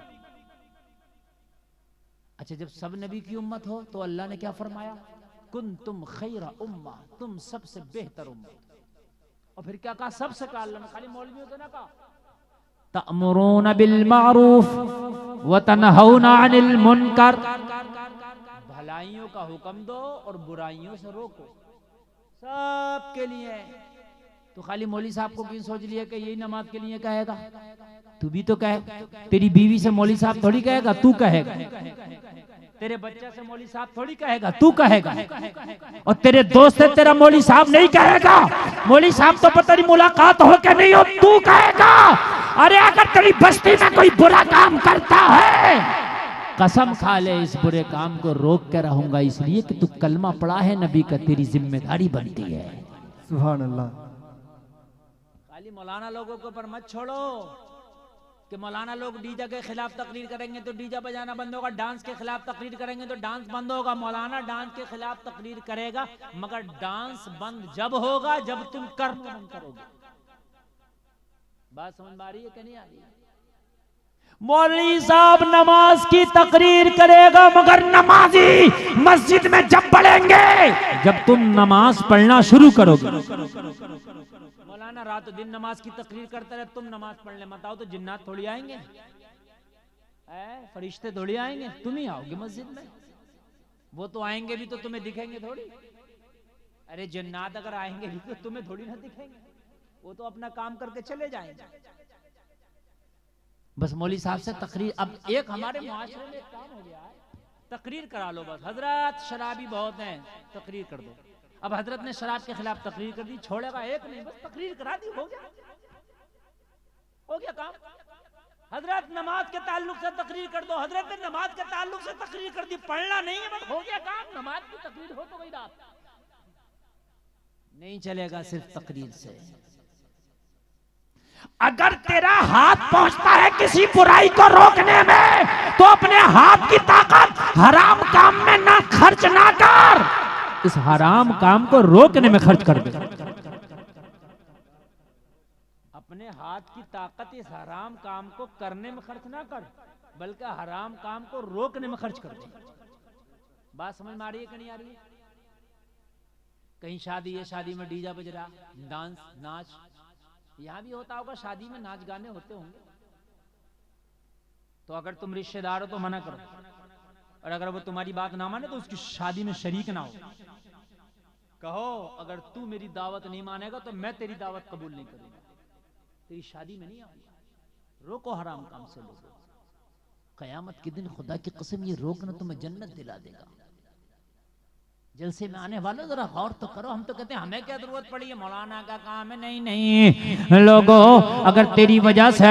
[SPEAKER 3] अच्छा जब सब नबी की उम्मत हो तो अल्लाह ने क्या फरमाया? कुंतुम खैरा उम्मा, तुम सबसे बेहतर उम्मत। और फिर क्या कहा? सबसे कहा अल्लाह ने, खाली मौलवियों तो ना कहा। तअमुरून बिल मारूफ व तनहौना अनिल मुनकर, भलाइयों का हुक्म दो और बुराइयों से रोको, सबके लिए। तो खाली मौली साहब को क्यों सोच लिया कि यही नमाज के लिए कहेगा? तू भी तो कहे। तेरी बीवी से मौली साहब थोड़ी कहेगा, तू कहेगा। तेरे बच्चे से मौली साहब थोड़ी कहेगा, तू कहेगा। और तेरे दोस्त से तेरा मौली साहब नहीं कहेगा। मौली साहब तो पता नहीं मुलाकात हो के नहीं हो, तू कहेगा। अरे अगर तेरी बस्ती में कोई बुरा काम करता है, कसम खा ले इस बुरे काम को रोक के रहूंगा, इसलिए कि तू कलमा पढ़ा है नबी का, तेरी जिम्मेदारी बनती है।
[SPEAKER 2] सुभान अल्लाह।
[SPEAKER 3] खाली मौलाना लोगों के ऊपर मत छोड़ो कि मौलाना लोग डीजे के खिलाफ तकरीर करेंगे तो डीजे बजाना बंद होगा, डांस के खिलाफ तकरीर करेंगे तो डांस बंद होगा। मौलाना डांस के खिलाफ तकरीर करेगा, मगर डांस बंद जब होगा जब तुम करना बंद करोगे। बात समझ में आ रही है कि नहीं आ रही है? मौलवी साहब नमाज की तकरीर करेगा, मगर नमाजी मस्जिद में जब पढ़ेंगे जब तुम नमाज पढ़ना शुरू करोगे। मौलाना रात दिन नमाज की तकरीर करते रहे, तुम नमाज पढ़ने मत आओ तो जिन्नात थोड़ी आएंगे, फरिश्ते थोड़ी आएंगे, तुम ही आओगे मस्जिद में। वो तो आएंगे भी तो तुम्हें दिखेंगे थोड़ी। अरे जिन्नात अगर आएंगे भी तो तुम्हें थोड़ी ना दिखेंगे, वो तो अपना काम करके चले जाएंगे। बस मौली साहब से तकरीर, अब एक हमारे मुआशरे में काम हो गया है, तकरीर करा लो बस। हजरत शराबी बहुत हैं, तकरीर कर दो। अब हजरत ने शराब के खिलाफ तकरीर कर दी, छोड़ेगा एक नहीं, बस तकरीर करा दी, हो गया काम। हजरत नमाज के ताल्लुक से तकरीर कर दो, हजरत ने नमाज के ताल्लुक से तकरीर कर दी, पढ़ना नहीं है बस हो गया काम, नमाज की तकरीर हो तो गई रात, नहीं चलेगा सिर्फ तकरीर से।
[SPEAKER 1] अगर तेरा हाथ पहुंचता है किसी बुराई को रोकने में तो अपने हाथ की ताकत हराम काम में ना खर्च ना कर, इस हराम काम को रोकने में खर्च कर दे।
[SPEAKER 3] अपने हाथ की ताकत इस हराम काम को करने में खर्च ना कर, बल्कि हराम काम को रोकने में खर्च कर दे। बात समझ में आ रही है कि नहीं आ रही है? कहीं शादी है, शादी में डीजे बज रहा, डांस नाच, यहां भी होता होगा, शादी में नाच गाने होते होंगे, तो अगर तुम रिश्तेदार हो तो मना करो, और अगर वो तुम्हारी बात ना माने तो उसकी शादी में शरीक ना हो। कहो अगर तू मेरी दावत नहीं मानेगा तो मैं तेरी दावत कबूल नहीं करूंगा, तेरी शादी में नहीं आऊंगा। रोको हराम काम से लोगों, कयामत के दिन खुदा की कसम ये रोकना तुम्हें जन्नत दिला देगा। जलसे में आने वालों जरा गौर तो करो, हम तो कहते हैं हमें क्या जरूरत पड़ी है, मौलाना का काम है। नहीं नहीं लोगों, अगर तेरी वजह से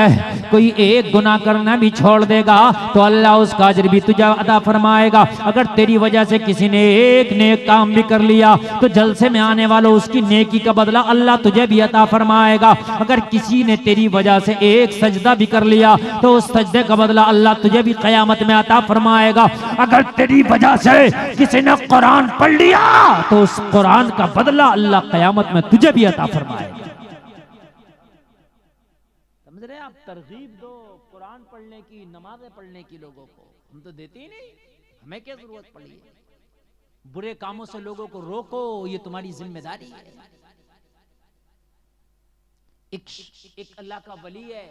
[SPEAKER 3] कोई एक गुनाह करना भी छोड़ देगा तो अल्लाह उसका अजर भी तुझे अदा फरमाएगा। अगर तेरी वजह से किसी ने एक नेक काम भी कर लिया तो जलसे में आने वालों उसकी नेकी का बदला अल्लाह तुझे भी अता फरमाएगा। अगर किसी ने तेरी वजह से एक सजदा भी कर लिया तो उस सजदे का बदला अल्लाह तुझे भी कयामत में अता फरमाएगा। अगर तेरी वजह से किसी ने कुरान पढ़ लिया तो उस कुरान का बदला अल्लाह कयामत में तुझे भी अता फरमाएगा। समझ रहे आप? तरगीब दो कुरान पढ़ने की, नमाजें पढ़ने की लोगों को, हम तो देते ही नहीं, हमें क्या जरूरत पड़ी है? बुरे कामों से लोगों को रोको, ये तुम्हारी जिम्मेदारी है। एक अल्लाह का वली है,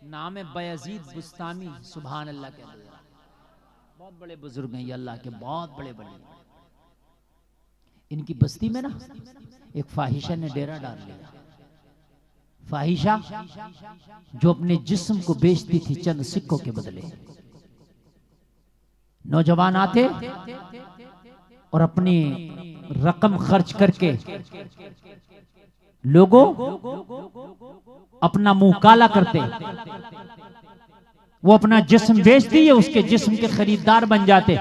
[SPEAKER 3] नाम है बयजीद बुस्तामी, सुभान अल्लाह के अल्लाह, बहुत बड़े बुजुर्ग हैं ये, अल्लाह के बहुत बड़े वली। इनकी बस्ती में ना एक फाहिशा ने डेरा डाल लिया। फाहिशा जो अपने जिस्म को बेचती थी चंद सिक्कों के बदले। नौजवान आते और अपनी रकम खर्च करके लोगों अपना मुंह काला करते, वो अपना जिस्म बेचती है, उसके जिस्म के खरीदार बन जाते।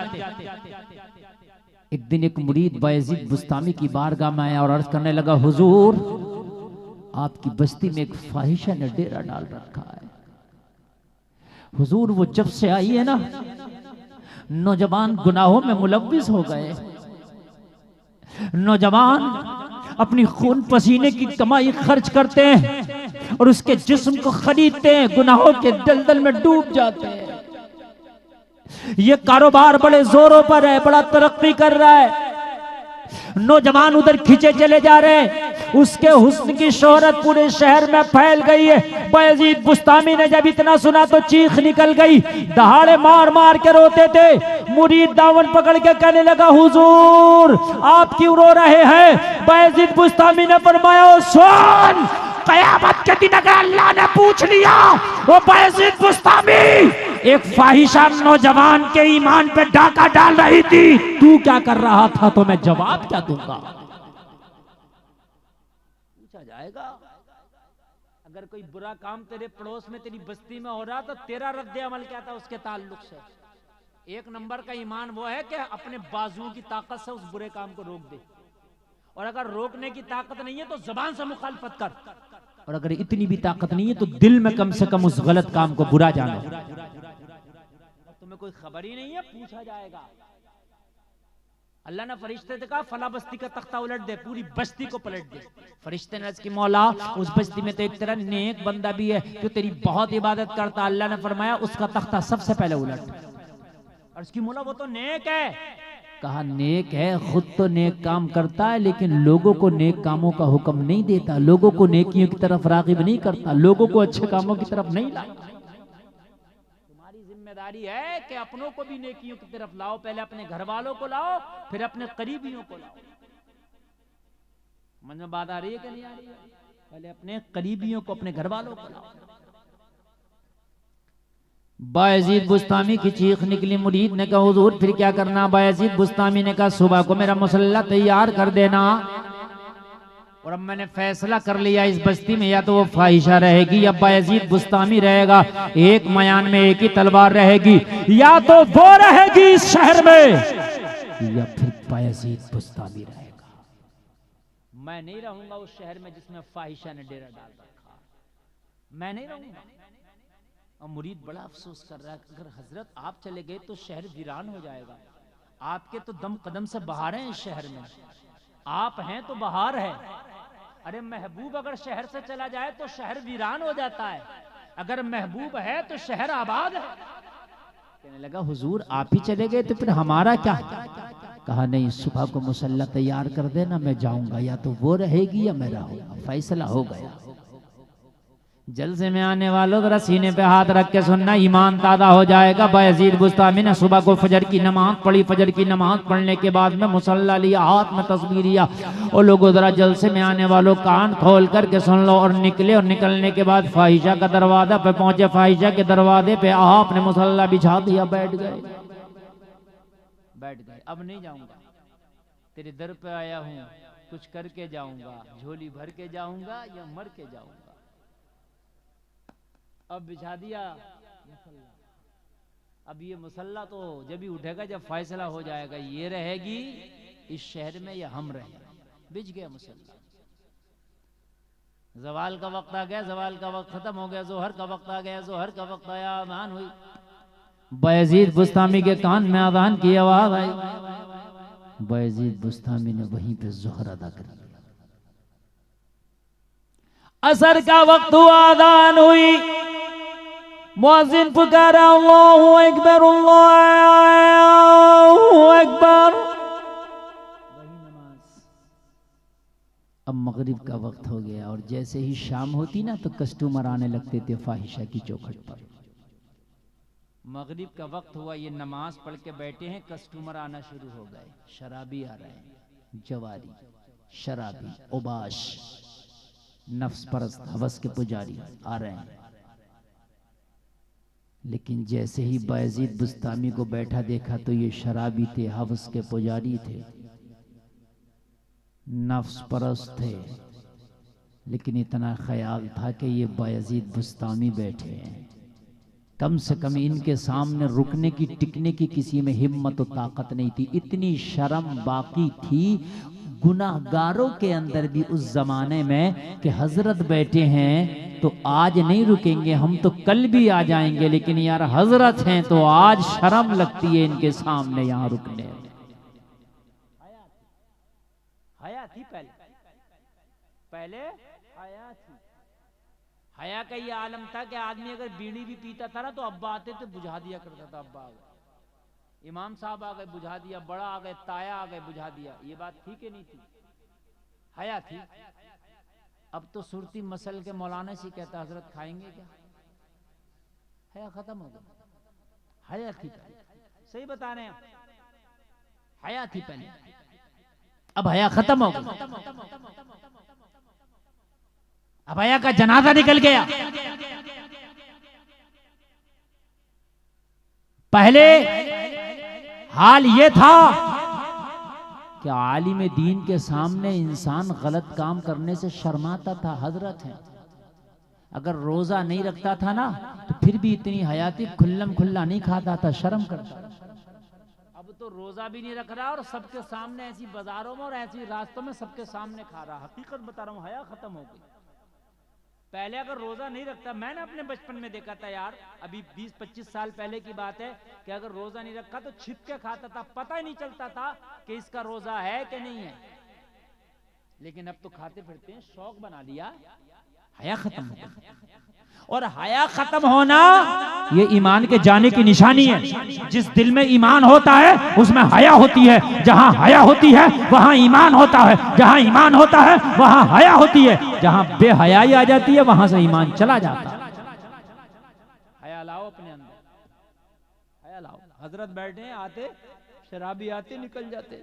[SPEAKER 3] एक दिन एक मुरीद बायजीद बुस्तामी की बारगाह में आया और अर्ज करने लगा, हुजूर आपकी बस्ती में एक फाहिशा ने डेरा डाल रखा है। हुजूर वो जब से आई है ना, नौजवान गुनाहों में मुलव्विस हो गए। नौजवान अपनी खून पसीने की कमाई खर्च करते हैं और उसके जिस्म को खरीदते हैं, गुनाहों के दलदल में डूब जाते हैं। ये कारोबार बड़े जोरों पर है, बड़ा तरक्की कर रहा है। नौजवान उधर खींचे चले जा रहे हैं, उसके हुस्न की शोहरत पूरे शहर में फैल गई है। बायजीद बुस्तामी ने जब इतना सुना तो चीख निकल गई, दहाड़े मार मार के रोते थे। मुरीद दामन पकड़ के कहने लगा, हुजूर आप क्यों रो रहे हैं? बायजीद बुस्तामी ने फरमाया, सुन, कयामत के दिन अगर अल्लाह ने पूछ लिया, वो बायजीद बुस्तामी एक फाहिशा नौजवान के ईमान पे डाका डाल रही थी, तू क्या कर रहा था, तो मैं जवाब क्या दूंगा? पूछा जाएगा। अगर कोई बुरा काम तेरे पड़ोस में, तेरी बस्ती में हो रहा तो तेरा रद्द अमल क्या था उसके ताल्लुक से? एक नंबर का ईमान वो है कि अपने बाजुओं की ताकत से उस बुरे काम को रोक दे, और अगर रोकने की ताकत नहीं है तो जबान से मुखालफत कर, और अगर इतनी भी ताकत नहीं है तो दिल में कम से कम उस गलत काम को बुरा जानो। तुम्हें कोई खबर ही नहीं है, पूछा जाएगा। अल्लाह ने फरिश्ते से कहा, फला बस्ती का तख्ता उलट दे, पूरी बस्ती को पलट दे। फरिश्ते ने अर्ज़ की, मौला उस बस्ती में तो एक तरह नेक बंदा भी है जो तेरी बहुत इबादत करता। अल्लाह ने फरमाया, उसका तख्ता सबसे पहले उलट। अर्ज़ की, मौला वो तो नेक है। कहा, नेक है, खुद तो नेक काम करता है, लेकिन लोगों को नेक कामों का हुक्म नहीं देता, लोगों को नेकियों की तरफ राग़िब नहीं करता, लोगों को अच्छे कामों की तरफ नहीं लाता। तुम्हारी जिम्मेदारी है कि अपनों को भी नेकियों की तरफ लाओ, पहले अपने घर वालों को लाओ, फिर अपने करीबियों को लाओ। समझ में बात आ रही है कि नहीं आ रही है? पहले अपने करीबियों को, अपने घर वालों को लाओ। बायजीद बुस्तामी की चीख निकली। मुरीद ने कहा, हुजूर फिर क्या करना? बायजीद बुस्तामी ने कहा, सुबह को मेरा मुसल्ला तैयार कर देना, और अब मैंने फैसला कर लिया इस बस्ती में या तो वो फाहिशा रहेगी या बायजीद बुस्तामी रहेगा, एक मयान में एक ही तलवार रहेगी, या तो वो रहेगी इस शहर में या फिर बायजीद बुस्तामी रहेगा। मैं नहीं रहूंगा उस शहर में जिसमें फाहिशा ने डेरा डाल रखा, मैं नहीं रहूंगा। और मुरीद बड़ा अफसोस कर रहा है, अगर हजरत आप चले गए तो शहर वीरान हो जाएगा। आपके तो दम कदम से बाहर हैं इस शहर में, आप हैं तो बाहर है। अरे महबूब अगर शहर से चला जाए तो शहर वीरान हो जाता है, अगर महबूब है तो शहर आबाद है। कहने लगा हुजूर आप ही चले गए तो फिर हमारा क्या? कहा नहीं, सुबह को मुसल्ला तैयार कर देना, मैं जाऊंगा, या तो वो रहेगी या मैं रहूंगा। फैसला हो गया। जलसे में आने वालों जरा सीने पे हाथ रख के सुनना, ईमान ताज़ा हो जाएगा। बायजीद बुस्तामी ने सुबह को फजर की नमाज पढ़ी, फजर की नमाज पढ़ने के बाद में मुसल्ला लिया, हाथ में तस्बीह लिया। और लोगों जरा जलसे में आने वालों कान खोल करके सुन लो। और निकले, और निकलने के बाद फाहिशा का दरवाजा पे पहुंचे। फाहिशा के दरवाजे पे आपने मुसल्ला बिछा दिया, बैठ गए। अब नहीं जाऊंगा, तेरे दर पे आया हूँ, कुछ करके जाऊंगा, झोली भर के जाऊंगा या मर के जाऊंगा। अब बिछा दिया मुसल्ला। अब ये मुसल्ला तो जब ही उठेगा जब फैसला हो जाएगा, ये रहेगी इस शहर में या हम रहेंगे। बिछ गया मुसल्ला। जवाल का वक्त आ गया, जवाल का वक्त खत्म हो गया, जोहर का वक्त आ गया, जोहर का वक्त आया, अज़ान हुई। बायजीद बुस्तामी के कान में अज़ान की आवाज आई। बायजीद बुस्तामी ने वहीं पे जोहर अदा कर दिया। असर का वक्त हुआ, अज़ान हुई, मुअज्जिन पुकारा अल्लाहु अकबर, अल्लाहु अकबर। वही नमाज। अब मगरिब का वक्त हो गया और जैसे ही शाम होती ना तो कस्टमर आने लगते थे फाहिशा की चौखट पर। मगरिब का वक्त हुआ, ये नमाज पढ़ के बैठे हैं, कस्टमर आना शुरू हो गए। शराबी आ रहे हैं, जवारी, शराबी, उबाश, नफ्स परस्त, हवस के पुजारी आ रहे हैं। लेकिन जैसे ही बायजीद बुस्तामी को बैठा देखा तो ये शराबी थे, हवस के पुजारी थे, नफ्स परस्त थे। लेकिन इतना ख्याल था कि ये बायजीद बुस्तामी बैठे हैं, कम से कम इनके सामने रुकने की, टिकने की किसी में हिम्मत और ताकत नहीं थी। इतनी शर्म बाकी थी गुनाहगारों के अंदर भी उस जमाने में कि हजरत बैठे हैं तो आज नहीं रुकेंगे, हम तो कल भी आ जाएंगे, लेकिन यार हजरत हैं तो आज शर्म लगती है इनके सामने यहाँ रुकने में। हया थी पहले हया थी। हया का ये आलम था कि आदमी अगर बीड़ी भी पीता था ना तो अब्बा आते थे बुझा दिया करता था। अब्बा आ गए, इमाम साहब आ गए, बुझा दिया, बड़ा आ गए, ताया आ गए, बुझा दिया। ये बात थी कि नहीं थी? हया थी। अब तो सुरती मसल के मौलाना से कहता हजरत खाएंगे क्या? हया खत्म हो गया। हया थी पहले, सही बता रहे हैं, हया थी पहले, अब हया खत्म हो गई। अब हया का जनाजा निकल गया। पहले हाल ये था कि आलिम दीन के सामने इंसान गलत काम करने से शर्माता था। हजरत हैं, अगर रोजा नहीं रखता था ना तो फिर भी इतनी हयाती, खुल्लम खुल्ला नहीं खाता था, शर्म करता। अब तो रोजा भी नहीं रख रहा और सबके सामने ऐसी बाजारों में और ऐसी रास्तों में सबके सामने खा रहा। हकीकत बता रहा हूं, हया खत्म हो गई। पहले अगर रोजा नहीं रखता, मैंने अपने बचपन में देखा था यार, अभी 20-25 साल पहले की बात है, कि अगर रोजा नहीं रखा तो छिप के खाता था, पता ही नहीं चलता था कि इसका रोजा है कि नहीं है। लेकिन अब तो खाते फिरते हैं, शौक बना लिया। हया खत्म हो गया। और हया खत्म होना ये ईमान के जाने की निशानी है। जिस दिल में ईमान होता है उसमें हया होती है, जहां हया होती है वहां ईमान होता है, जहां ईमान होता है वहां हया होती है, जहां बेहयाई आ जाती है वहां से ईमान चला जाता है। हया लाओ अपने अंदर, हया लाओ। हजरत बैठे आते, शराबी आते निकल जाते,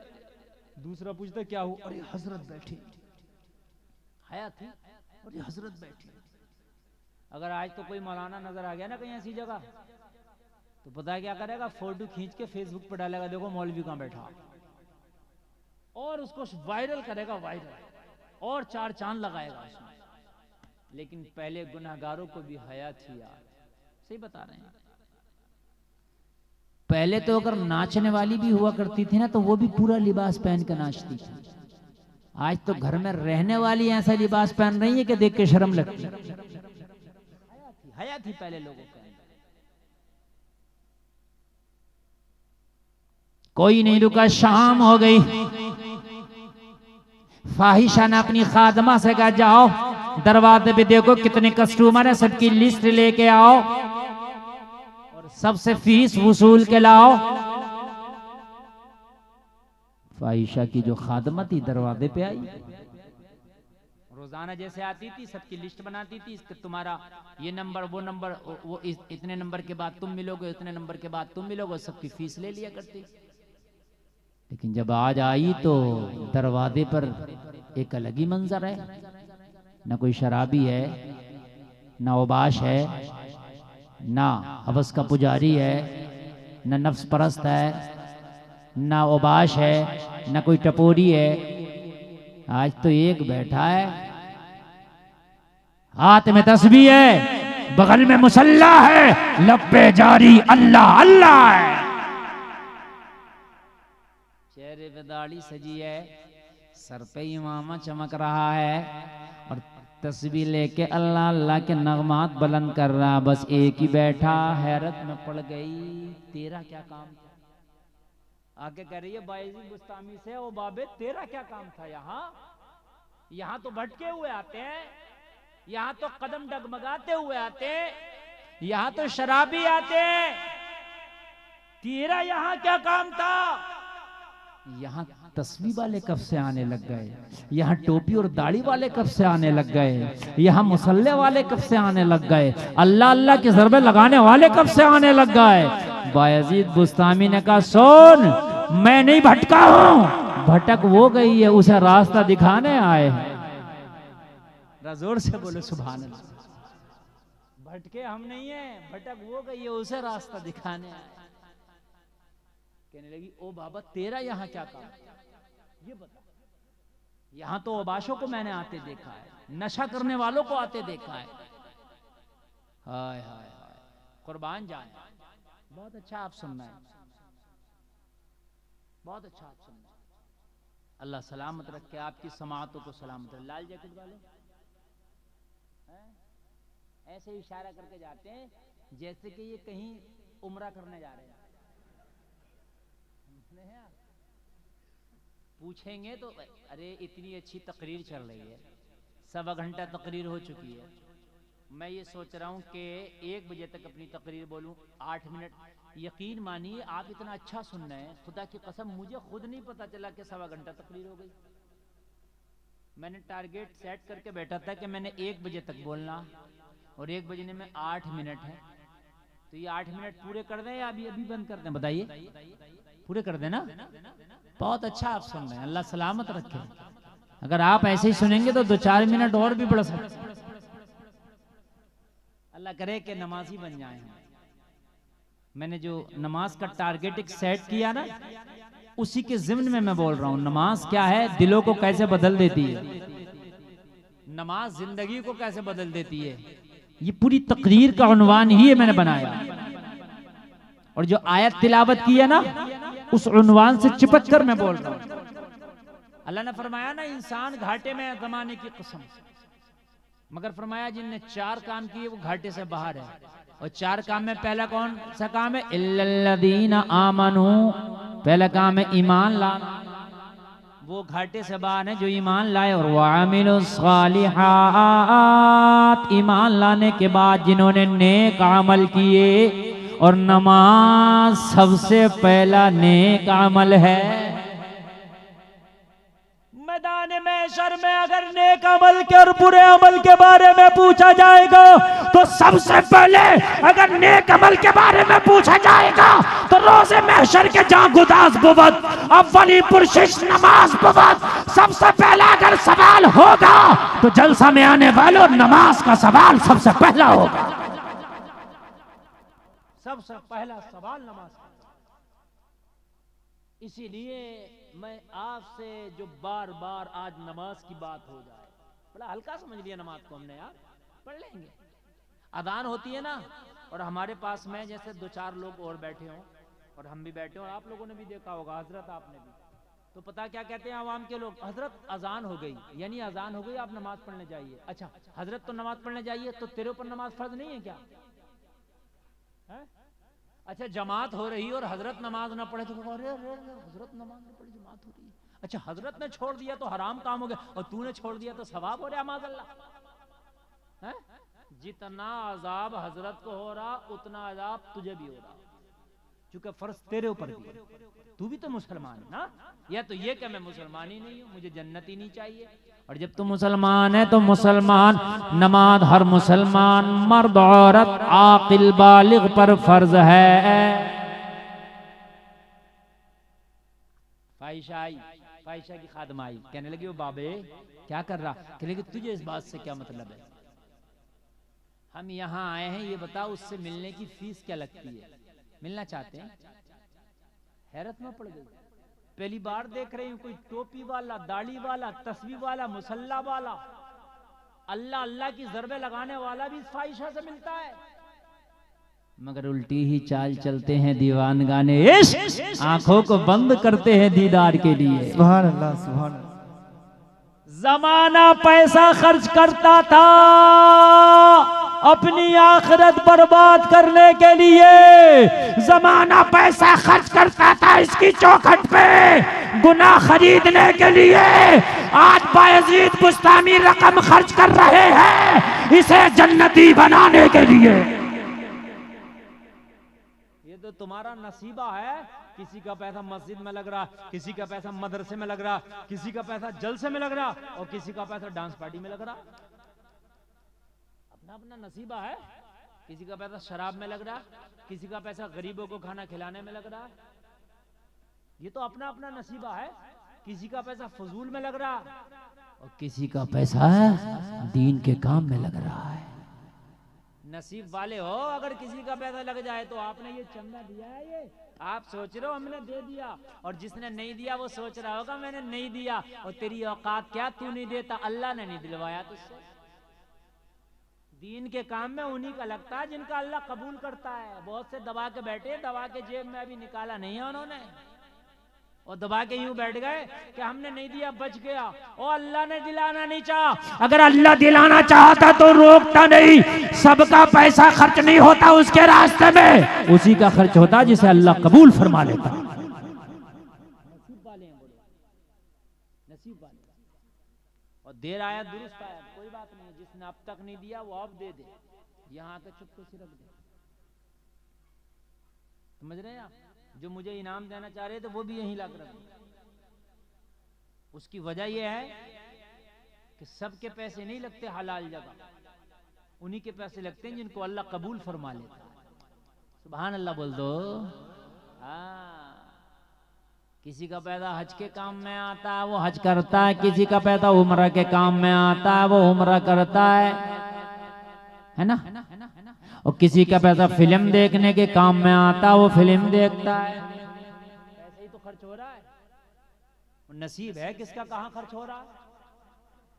[SPEAKER 3] दूसरा पूछता क्या हुआ, अरे हजरत बैठे। हया थी, अरे हजरत बैठे। अगर आज तो कोई मौलाना नजर आ गया ना कहीं ऐसी जगह तो पता है क्या करेगा, फोटो खींच के फेसबुक पर डालेगा, देखो मौलवी कहां बैठा, और उसको वायरल करेगा, वायरल। और 4 चांद लगाएगा उसमें। लेकिन पहले गुनाहगारों को भी हया थी यार, सही बता रहे हैं। पहले तो अगर नाचने वाली भी हुआ करती थी ना तो वो भी पूरा लिबास पहन के नाचती थी। आज तो घर में रहने वाली ऐसा लिबास पहन रही है कि देख के शर्म लगती है। हया थी पहले लोगों के अंदर। कोई नहीं रुका, शाम हो गई। फाहिशा ने अपनी खादमा से कहा जाओ दरवाजे पे देखो कितने कस्टमर है, सबकी लिस्ट लेके आओ और सबसे फीस वसूल के लाओ। फाहिशा की जो खादमा थी दरवाजे पे आई, रोजाना जैसे आती थी सबकी लिस्ट बनाती थी, इसके तुम्हारा ये नंबर वो नंबर, वो इतने नंबर के बाद तुम मिलोगे, इतने नंबर के बाद तुम मिलोगे, सबकी फीस ले लिया करती। लेकिन जब आज आई तो दरवाजे पर एक अलग ही मंजर है। न कोई शराबी है, न उबाश है, ना हवस का पुजारी है, न नफ्स परस्त है, न उबाश है, न कोई टपोरी है। आज तो एक बैठा है, हाथ में तस्बीह है, बगल में मुसल्ला है, लब पे जारी अल्लाह अल्लाह है, चेहरे पे दाढ़ी सजी है, सर पे इमामा चमक रहा है और तस्बीह लेके अल्लाह अल्लाह के नगमात बुलंद कर रहा। बस एक ही बैठा, हैरत में पड़ गई, तेरा क्या काम था? आगे कह रही है बायजीद बुस्तामी से, ओ बाबे तेरा क्या काम था? यहाँ तो भटके हुए आते हैं, यहाँ तो कदम डगमगाते हुए आते हैं, यहाँ तो शराबी आते हैं, तेरा यहाँ क्या काम था? यहाँ तस्वीर वाले कब से आने लग गए, यहाँ टोपी और दाढ़ी वाले कब से आने लग गए, यहाँ मुसल्ले वाले कब से आने लग गए, अल्लाह अल्लाह के ज़रबे लगाने वाले कब से आने लग गए। बायजीद बुस्तामी ने कहा सुन, मैं नहीं भटका हूं, भटक वो गई है, उसे रास्ता दिखाने आए हैं। जोर से बोले सुभान अल्लाह। भटके हम नहीं है, भटक वो गई है, उसे रास्ता दिखाने आए। कहने लगी ओ बाबा तेरा यहाँ क्या काम, ये बता। यहाँ तो ओबाशों को मैंने आते देखा है, नशा करने वालों को आते देखा है। हाय हाय हाय, कुर्बान जाए। बहुत अच्छा आप सुनना है, बहुत अच्छा आप सुनना है। अल्लाह सलामत रखे, आपकी समातों को सलामत रखे। लाल जैकेट वाले ऐसे इशारा करके जाते हैं जैसे कि ये कहीं उम्रा करने जा रहे हैं। पूछेंगे तो अरे इतनी अच्छी तकरीर चल रही है, 1.25 घंटा तकरीर हो चुकी है, मैं ये सोच रहा हूँ कि 1 बजे तक अपनी तकरीर बोलूँ, 8 मिनट। यकीन मानिए आप इतना अच्छा सुन रहे हैं, खुदा की कसम मुझे खुद नहीं पता चला कि 1.25 घंटा तकरीर हो गई। मैंने टारगेट सेट करके बैठा था कि मैंने 1 बजे तक बोलना और 1 बजने में 8 मिनट है, तो ये 8 मिनट पूरे कर दें या अभी बंद कर दें? बताइए, पूरे कर देना। बहुत अच्छा आप सुन रहे हैं, अल्लाह सलामत रखे। अगर आप ऐसे ही सुनेंगे तो 2-4 मिनट और भी बढ़ सकते। अल्लाह करे कि नमाजी बन जाए। मैंने जो नमाज का टारगेट एक सेट किया ना, उसी के ज़िम्न में मैं बोल रहा हूँ। नमाज क्या है, दिलों को कैसे बदल देती है, नमाज जिंदगी को कैसे बदल देती है, ये पूरी तकरीर का उन्वान ही मैंने बनाया। और जो आयत तिलावत की है ना, उस उन्वान से चिपक कर मैं बोल रहा हूँ। अल्लाह ने फरमाया ना, इंसान घाटे में है ज़माने की कसम, मगर फरमाया जिनने 4 काम किए वो घाटे से बाहर है। और 4 काम में पहला कौन सा काम है? इल्लल्लज़ीना आमनू, पहला काम है ईमान लाना, वो घाटे से बाहर है जो ईमान लाए। और वामिलुस सालिहात, ईमान लाने के बाद जिन्होंने नेक अमल किए, और नमाज सबसे पहला नेक अमल है। मैदान महशर में अगर नेक अमल के और बुरे अमल के बारे में पूछा जाएगा तो सबसे पहले, अगर नेक अमल के बारे में पूछा जाएगा तो रोज़े महशर के जहां गुदास बुवत अव्वली पुरशिश नमाज बुवत, सबसे पहला अगर सवाल होगा तो जलसा में आने वालों नमाज का सवाल सबसे पहला होगा। सबसे पहला सवाल नमाज का। इसीलिए मैं आपसे जो बार बार आज नमाज की बात हो जाए, बड़ा हल्का समझ लिया नमाज को हमने यार, पढ़ लेंगे। अदान होती है ना, और हमारे पास में जैसे 2-4 लोग और बैठे हों और हम भी बैठे हों, आप लोगों ने भी देखा होगा, हजरत आपने भी, तो पता क्या कहते हैं आवाम के लोग, हजरत अजान हो गई, यानी अजान हो गई, आप नमाज पढ़ने जाइए। अच्छा हजरत तो नमाज पढ़ने जाइए, तो तेरे ऊपर नमाज फर्ज नहीं है क्या है? अच्छा जमात हो रही और हजरत नमाज ना पढ़े तो अरे अरे हजरत नमाज ना पढ़े, जमात हो रही है। अच्छा हजरत ने छोड़ दिया तो हराम काम हो गया, और तूने छोड़ दिया तो सवाब हो रहा, माज़अल्लाह है। जितना अजाब हजरत को हो रहा उतना अजाब तुझे भी हो रहा, क्योंकि फर्ज तेरे ऊपर भी है, तू भी तो मुसलमान है ना। या तो ये कि मैं मुसलमान ही नहीं हूँ, मुझे जन्नत ही नहीं चाहिए। और जब तू मुसलमान है तो मुसलमान नमाज हर मुसलमान मर्द औरत आकिल बालिग पर फर्ज है। फाइशा की खादमा आई, कहने लगी वो बाबे क्या कर रहा, कहने लगी तुझे इस बात से क्या मतलब है, हम यहाँ आए हैं, ये बताओ उससे मिलने की फीस क्या लगती है, मिलना चाहते हैं। हैरत में पड़ गई, पहली बार देख रही हूं कोई टोपी वाला, दाढ़ी वाला, तस्बीह वाला, मुसल्ला वाला, अल्लाह अल्लाह की ज़रबे लगाने वाला भी फाहिशा से मिलता है। मगर उल्टी ही चाल चलते हैं दीवान गाने, इश्क आंखों को बंद करते हैं दीदार के लिए।
[SPEAKER 2] सुभान अल्लाह सुभान अल्लाह।
[SPEAKER 3] जमाना पैसा खर्च करता था अपनी आखिरत बर्बाद करने के लिए, जमाना पैसा खर्च करता था इसकी चौखट पे गुनाह खरीदने के लिए। आज बायजीद बुस्तामी रकम खर्च कर रहे हैं इसे जन्नती बनाने के लिए। ये तो तुम्हारा नसीबा है, किसी का पैसा मस्जिद में लग रहा, किसी का पैसा मदरसे में लग रहा, किसी का पैसा जलसे में लग रहा, और किसी का पैसा डांस पार्टी में लग रहा। अपना अपना नसीबा है, किसी का पैसा शराब में लग रहा, किसी का पैसा गरीबों को खाना खिलाने में लग रहा। ये तो अपना अपना नसीबा है, किसी का पैसा फजूल में लग रहा और किसी का पैसा दीन के काम में लग रहा है। नसीब वाले हो अगर किसी का पैसा लग जाए तो। आपने ये चंदा दिया है, ये आप सोच रहे हो हमने दे दिया, और जिसने नहीं दिया वो सोच रहा होगा मैंने नहीं दिया, और तेरी औकात क्या, तू नहीं देता, अल्लाह ने नहीं दिलवाया तुझसे। दीन के काम में उन्हीं का लगता है जिनका अल्लाह कबूल करता है। बहुत से दबा के बैठे, दबा के जेब में अभी निकाला नहीं है उन्होंने, और दबा के यूं बैठ गए कि हमने नहीं दिया बच गया, और अल्लाह ने दिलाना नहीं चाहा। अगर अल्लाह दिलाना चाहता तो रोकता नहीं, सबका पैसा खर्च नहीं होता उसके रास्ते में, उसी का खर्च होता जिसे अल्लाह कबूल फरमा लेता। नसीब वाले हैं बोले, नसीब वाले। और देर आया दुरुस्त आया, कोई बात नहीं, जिसने अब तक नहीं दिया वो अब दे दे, यहाँ के चुप से रख दे। समझ रहे हैं आप? जो मुझे इनाम देना चाह रहे थे वो भी यहीं ला कर रखे। उसकी वजह यह है कि सबके पैसे नहीं लगते हलाल जगह, उन्हीं के पैसे लगते हैं जिनको अल्लाह कबूल फरमा लेता है। सुभान अल्लाह बोल दो। हाँ, किसी का पैसा हज के काम में आता है वो हज करता है, किसी का पैसा उम्रा के काम में आता है वो उम्रा करता है ना। और किसी का पैसा फिल्म देखने के काम में आता वो फिल्म देखता है। पैसे ही तो खर्च हो रहा है, नसीब है किसका कहाँ खर्च हो रहा है।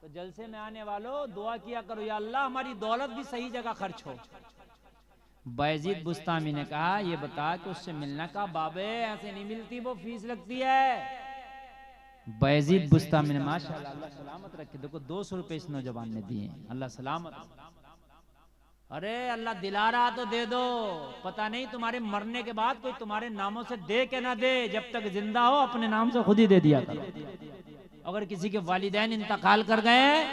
[SPEAKER 3] तो जलसे में आने वालों दुआ किया करो, या अल्लाह हमारी दौलत भी सही जगह खर्च हो। बायजीद बुस्तामी ने कहा ये बता कि उससे मिलना का, बाबे ऐसे नहीं मिलती, वो फीस लगती है। बायजीद बुस्तामी ने माशाअल्लाह अल्लाह सलामत रखे, देखो 200 रुपए इस नौजवान ने दिए, अल्लाह सलामत। अरे अल्लाह दिला रहा तो दे दो, पता नहीं तुम्हारे मरने के बाद कोई तुम्हारे नामों से दे के ना दे, जब तक जिंदा हो अपने नाम से खुद ही दे दिया करो। अगर किसी के वालिदैन इंतकाल कर गए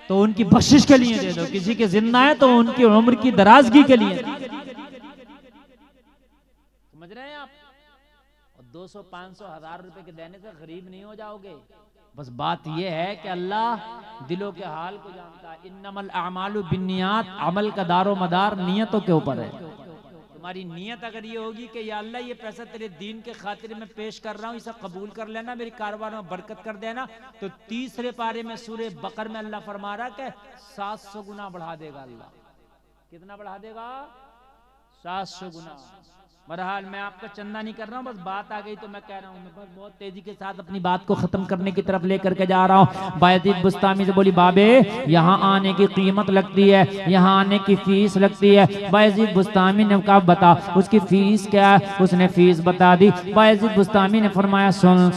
[SPEAKER 3] तो उनकी बख्शिश के लिए दे दो, किसी के जिंदा है तो उनकी उम्र की दराजगी के लिए। समझ रहे हैं आप? और 200, 500, 1000 रुपए के देने से गरीब नहीं हो जाओगे। बस बात यह है कि अल्लाह दिलों के हाल को जानता है। इन्नमल अमालु बिन्नियात, अमल का दारो मदार नियतों के ऊपर है। तुम्हारी नियत अगर ये होगी कि या अल्लाह ये पैसा तेरे दीन के खातिर में पेश कर रहा हूँ, इसे कबूल कर लेना, मेरी कारोबार में बरकत कर देना, तो तीसरे पारे में सूरे बकर में अल्लाह फरमा रहा कि 700 गुना बढ़ा देगा अल्लाह। कितना बढ़ा देगा? 700 गुना। बहरहाल मैं आपका चंदा नहीं कर रहा हूँ, बस बात आ गई तो मैं कह रहा हूँ। मैं बस बहुत तेजी के साथ अपनी बात को खत्म करने की तरफ लेकर के जा रहा हूँ। बायजीद बुस्तामी से बोली, बाबे यहाँ आने की कीमत लगती है, यहाँ आने की फीस लगती है। बायजीद बुस्तामी ने कहा बता उसकी फीस क्या है। उसने फीस बता दी। बायजीद बुस्तामी ने फरमाया सुन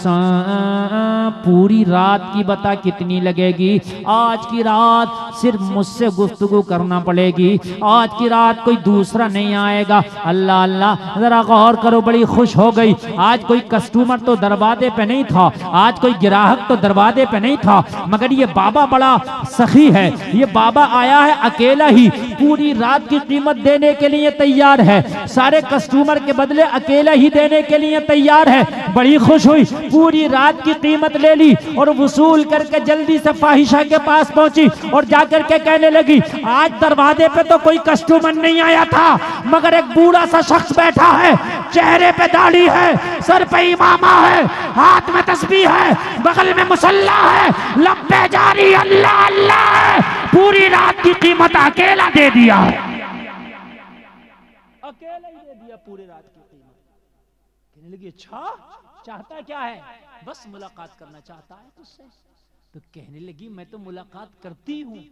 [SPEAKER 3] पूरी रात की बता कितनी लगेगी। आज की रात सिर्फ मुझसे गुफ्तगू करना पड़ेगी, आज की रात कोई दूसरा नहीं आएगा। अल्लाह अल्लाह, जरा गौर करो, बड़ी खुश हो गई। आज कोई कस्टमर तो दरवाजे पे नहीं था, आज कोई ग्राहक तो दरवाजे पे नहीं था, मगर ये बाबा बड़ा सखी है। ये बाबा आया है अकेला ही, पूरी रात की कीमत देने के लिए तैयार है, सारे कस्टमर के बदले अकेला ही देने के लिए तैयार है। बड़ी खुश हुई, पूरी रात की कीमत ले ली और वसूल करके जल्दी से फाहिशा के पास पहुंची और जाकर के कहने लगी, आज दरवाजे पे तो कोई कस्टमर नहीं आया था, मगर एक बूढ़ा सा शख्स बैठा है, चेहरे पे दाढ़ी है, सर पे इमामा है, हाथ में तस्बीह है, बगल में मुसल्ला है, लब्बे जारी अल्लाह अल्लाह, पूरी रात की कीमत अकेला दे दिया है। अकेला ही दे दिया पूरी रात की कीमत। कहने लगी अच्छा चाहता क्या है? बस मुलाकात करना चाहता है तुझसे। तो कहने लगी मैं तो मुलाकात करती हूँ,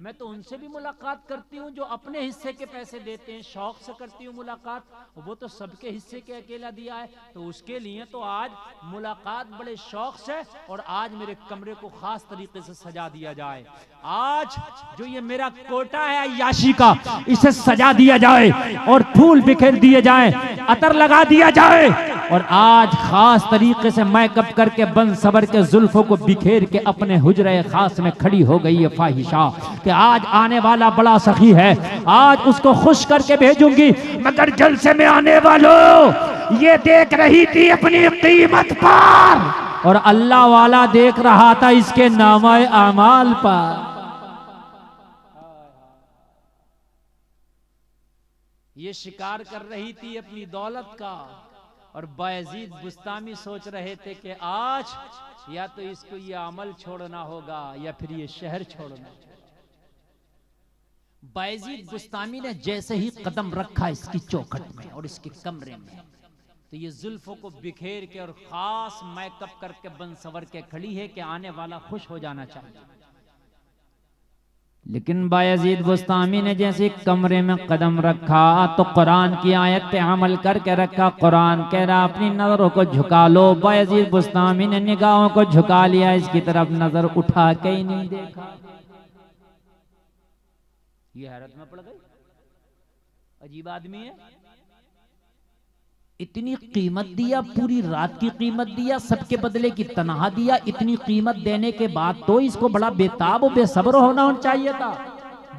[SPEAKER 3] मैं तो उनसे भी मुलाकात करती हूँ जो अपने हिस्से के पैसे देते हैं, शौक से करती हूँ मुलाकात, वो तो सबके हिस्से के अकेला दिया है, तो उसके लिए तो आज मुलाकात बड़े शौक से, और आज मेरे कमरे को खास तरीके से सजा दिया जाए। आज जो ये मेरा कोटा है अय्याशी का, इसे सजा दिया जाए और फूल बिखेर दिए जाए, अतर लगा दिया जाए, और आज खास तरीके से मेकअप करके बन सबर के जुल्फों को बिखेर के अपने हुजरे खास में खड़ी हो गई है फाहिशा कि आज आने वाला बड़ा सखी है, आज उसको खुश करके भेजूंगी। मगर जलसे में आने वालों, ये देख रही थी अपनी कीमत पर, और अल्लाह वाला देख रहा था इसके नामाए अमाल पर। ये शिकार कर रही थी अपनी दौलत का, और बायजीद बुस्तामी सोच रहे थे कि आज या तो इसको ये अमल छोड़ना होगा या फिर ये शहर छोड़ना। बायजीद बुस्तामी ने जैसे ही कदम रखा इसकी चौखट में और इसके कमरे में, तो ये जुल्फों को बिखेर के और खास मेकअप करके बन सवर के खड़ी है कि आने वाला खुश हो जाना चाहिए। लेकिन बायजीद बुस्तामी ने जैसे कमरे में कदम रखा तो कुरान की आयत पे अमल करके रखा। कुरान कह रहा अपनी नजरों को झुका लो। बायजीद बुस्तामी ने निगाहों को झुका लिया, इसकी तरफ नजर उठा के ही नहीं देखा। ये हैरत में पड़ गई, अजीब आदमी है। इतनी कीमत दिया, पूरी रात की कीमत दिया, सबके बदले की तनहा दिया। इतनी कीमत देने के बाद तो इसको बड़ा बेताब और बेसब्र होना चाहिए था।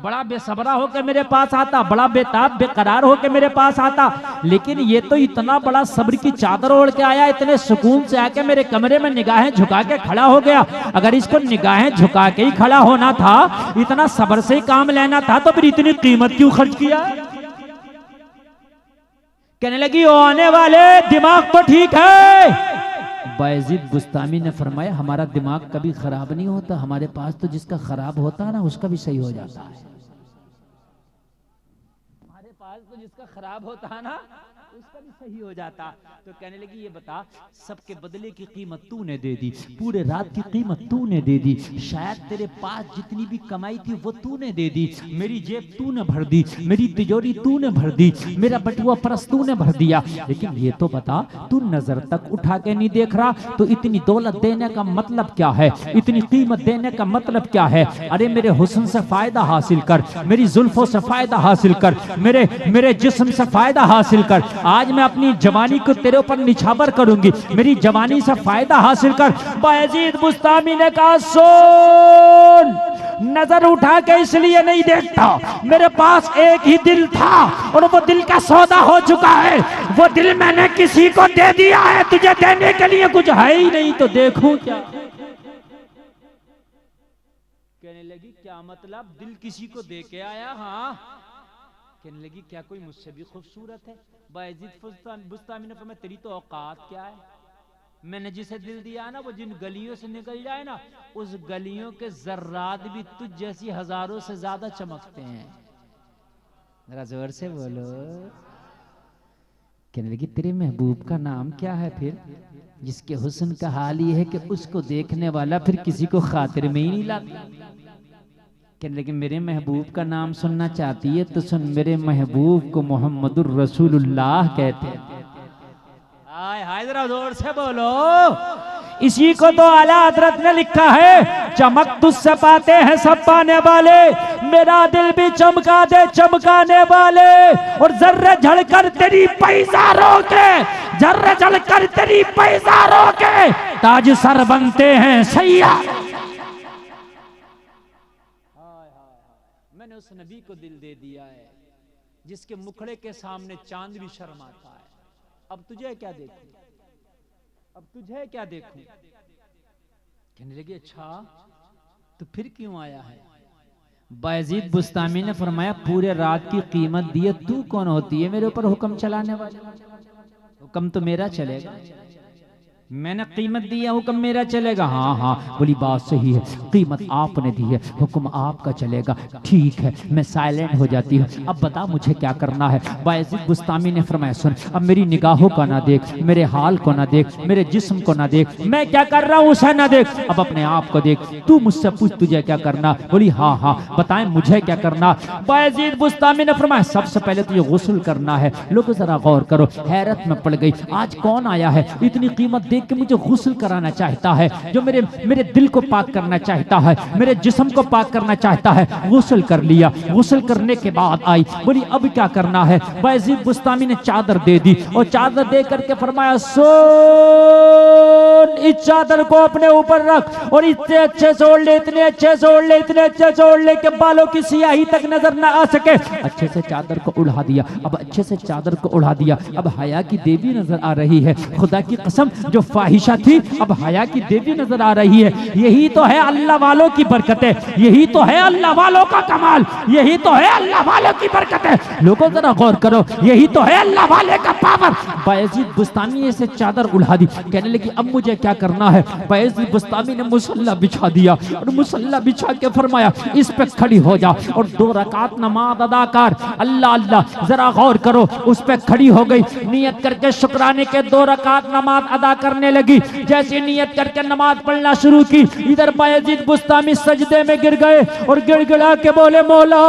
[SPEAKER 3] बड़ा बेसब्रा होकर मेरे पास आता, बड़ा बेताब बेकरार होकर मेरे पास आता, लेकिन ये तो इतना बड़ा सब्र की चादर ओढ़ के आया, इतने सुकून से आके मेरे कमरे में निगाहें झुका के खड़ा हो गया। अगर इसको निगाहें झुका के ही खड़ा होना था, इतना सब्र से ही काम लेना था, तो फिर इतनी कीमत क्यों खर्च किया? कहने लगी ओ आने वाले, दिमाग तो ठीक है। बायजीद बुस्तामी ने फरमाया हमारा दिमाग कभी खराब नहीं होता, हमारे पास तो जिसका खराब होता है ना उसका भी सही हो जाता है। हमारे पास तो जिसका खराब होता है ना उसका भी सही हो जाता। तो कहने लगी ये बता, सबके बदले की कीमत तूने दे दी, पूरे रात की कीमत तूने दे दी, शायद तेरे पास जितनी भी कमाई थी वो तूने दे दी, मेरी जेब तूने भर दी, मेरी तिजोरी तूने भर दी, मेरा बटुआ परस तूने भर दिया, लेकिन ये तो बता तू नजर तक उठा के नहीं देख रहा, तो इतनी दौलत देने का मतलब क्या है, इतनी कीमत देने का मतलब क्या है? अरे मेरे हुस्न से फायदा हासिल कर, मेरी जुल्फों से फायदा हासिल कर, मेरे जिस्म से फायदा हासिल कर। आज मैं अपनी जवानी को तेरे ऊपर निछावर करूंगी, मेरी जवानी से फायदा हासिल कर। बायजीद बुस्तामी ने कहा सुन, नजर उठा के इसलिए नहीं देखता, मेरे पास एक ही दिल था और वो दिल का सौदा हो चुका है, वो दिल मैंने किसी को दे दिया है, तुझे देने के लिए कुछ है ही नहीं, तो देखूं क्या? कहने लगी क्या मतलब, दिल किसी को दे के आया? हाँ। कहने लगी क्या कोई मुझसे भी खूबसूरत है? बायजीद बुस्तामी ने फरमाया तेरी तो औकात क्या है, मैंने जिसे दिल दिया ना वो जिन गलियों से निकल जाए ना, उस गलियों के जर्रात भी तुझ जैसी हजारों से ज्यादा चमकते हैं। जरा जोर से बोलो। कहने लगी तेरे महबूब का नाम क्या है फिर, जिसके हुस्न का हाल ये है कि उसको देखने वाला फिर किसी को खातिर में ही नहीं लाता। कहने लगी मेरे महबूब का नाम सुनना चाहती है तो सुन, मेरे महबूब को मोहम्मदुर रसूलुल्लाह कहते हैं। हाय हाय जरा जोर से बोलो। इसी को तो आला हजरत ने लिखा है, चमक तुझसे पाते हैं सब पाने वाले, मेरा दिल भी चमका दे चमकाने वाले, और जर्रे झड़कर तेरी पैजारों के, जर्रे झड़कर तेरी पैजारों के ताज सर बनते हैं सैया। मैंने उस नबी को दिल दे दिया है जिसके मुखड़े के सामने चांद भी शर्माता है। अब तुझे क्या देखूं, अब तुझे क्या देखूं। कहने लगी अच्छा तो फिर क्यों आया है। बायजीद बुस्तामी ने फरमाया पूरे रात की कीमत दिए, तू कौन होती है मेरे ऊपर हुक्म चलाने वाले। हुक्म तो मेरा चलेगा, मैंने कीमत दी है, हुक्म मेरा चलेगा। हाँ हाँ बोली बात सही है, कीमत आपने दी है, हुक्म आपका चलेगा। ठीक है मैं साइलेंट हो जाती हूँ, अब बता मुझे क्या करना है। बायजीद बुस्तामी ने फरमाया सुन, अब मेरी निगाहों का ना देख, मेरे हाल को ना देख, मेरे जिस्म को ना देख, मैं क्या कर रहा हूँ उसे ना देख, अब अपने आप को देख। तू मुझसे पूछ तुझे क्या करना। बोली हाँ हाँ बताएं मुझे क्या करना। बायजीद बुस्तामी ने फरमाया सबसे पहले तुझे गुस्ल करना है। लोग जरा गौर करो, हैरत में पड़ गई, आज कौन आया है इतनी कीमत देख के मुझे गुस्ल कराना चाहता है, जो मेरे दिल को पाक करना चाहता है, मेरे जिस्म को पाक करना चाहता है। गुस्ल कर लिया, गुस्ल करने के बाद आई, बोली अब क्या करना है। बायजीद बुस्तामी ने चादर दे दी और चादर दे करके फरमाया सुन, इस चादर को अपने ऊपर रख और इतने अच्छे से ओढ़ ले, इतने अच्छे से ओढ़ ले, इतने अच्छे से ओढ़ ले कि बालों की सियाही तक नजर ना आ सके। अच्छे से चादर को उड़ा दिया, अब अच्छे से चादर को उड़ा दिया, अब हया की देवी नजर आ रही है। खुदा की कसम जो फाहिशा थी अब हया की देवी नजर आ रही है। यही तो है अल्लाह वालों की बरकतें, यही तो है अल्लाह वालों का कमाल, यही तो है अल्लाह वालों की बरकतें। लोगों जरा गौर करो, यही तो है अल्लाह वाले का पावर। बायजीद बुस्तामी से चादर उड़ा दी, कहने लगी अब मुझे क्या करना है। बायजीद बुस्तामी ने मुसल्ला बिछा दिया और मुसल्ला बिछा के फरमाया इस पे खड़ी हो जा और 2 रकात नमाज अदा कर। अल्लाह अल्लाह जरा गौर करो, उस पे खड़ी हो गई, नियत करके शुक्राने के 2 रकात नमाज अदा करने लगी। जैसे नियत करके नमाज पढ़ना शुरू की, इधर बायजीद बुस्तामी सजदे में गिर गए और गिड़गिड़ा के बोले मौला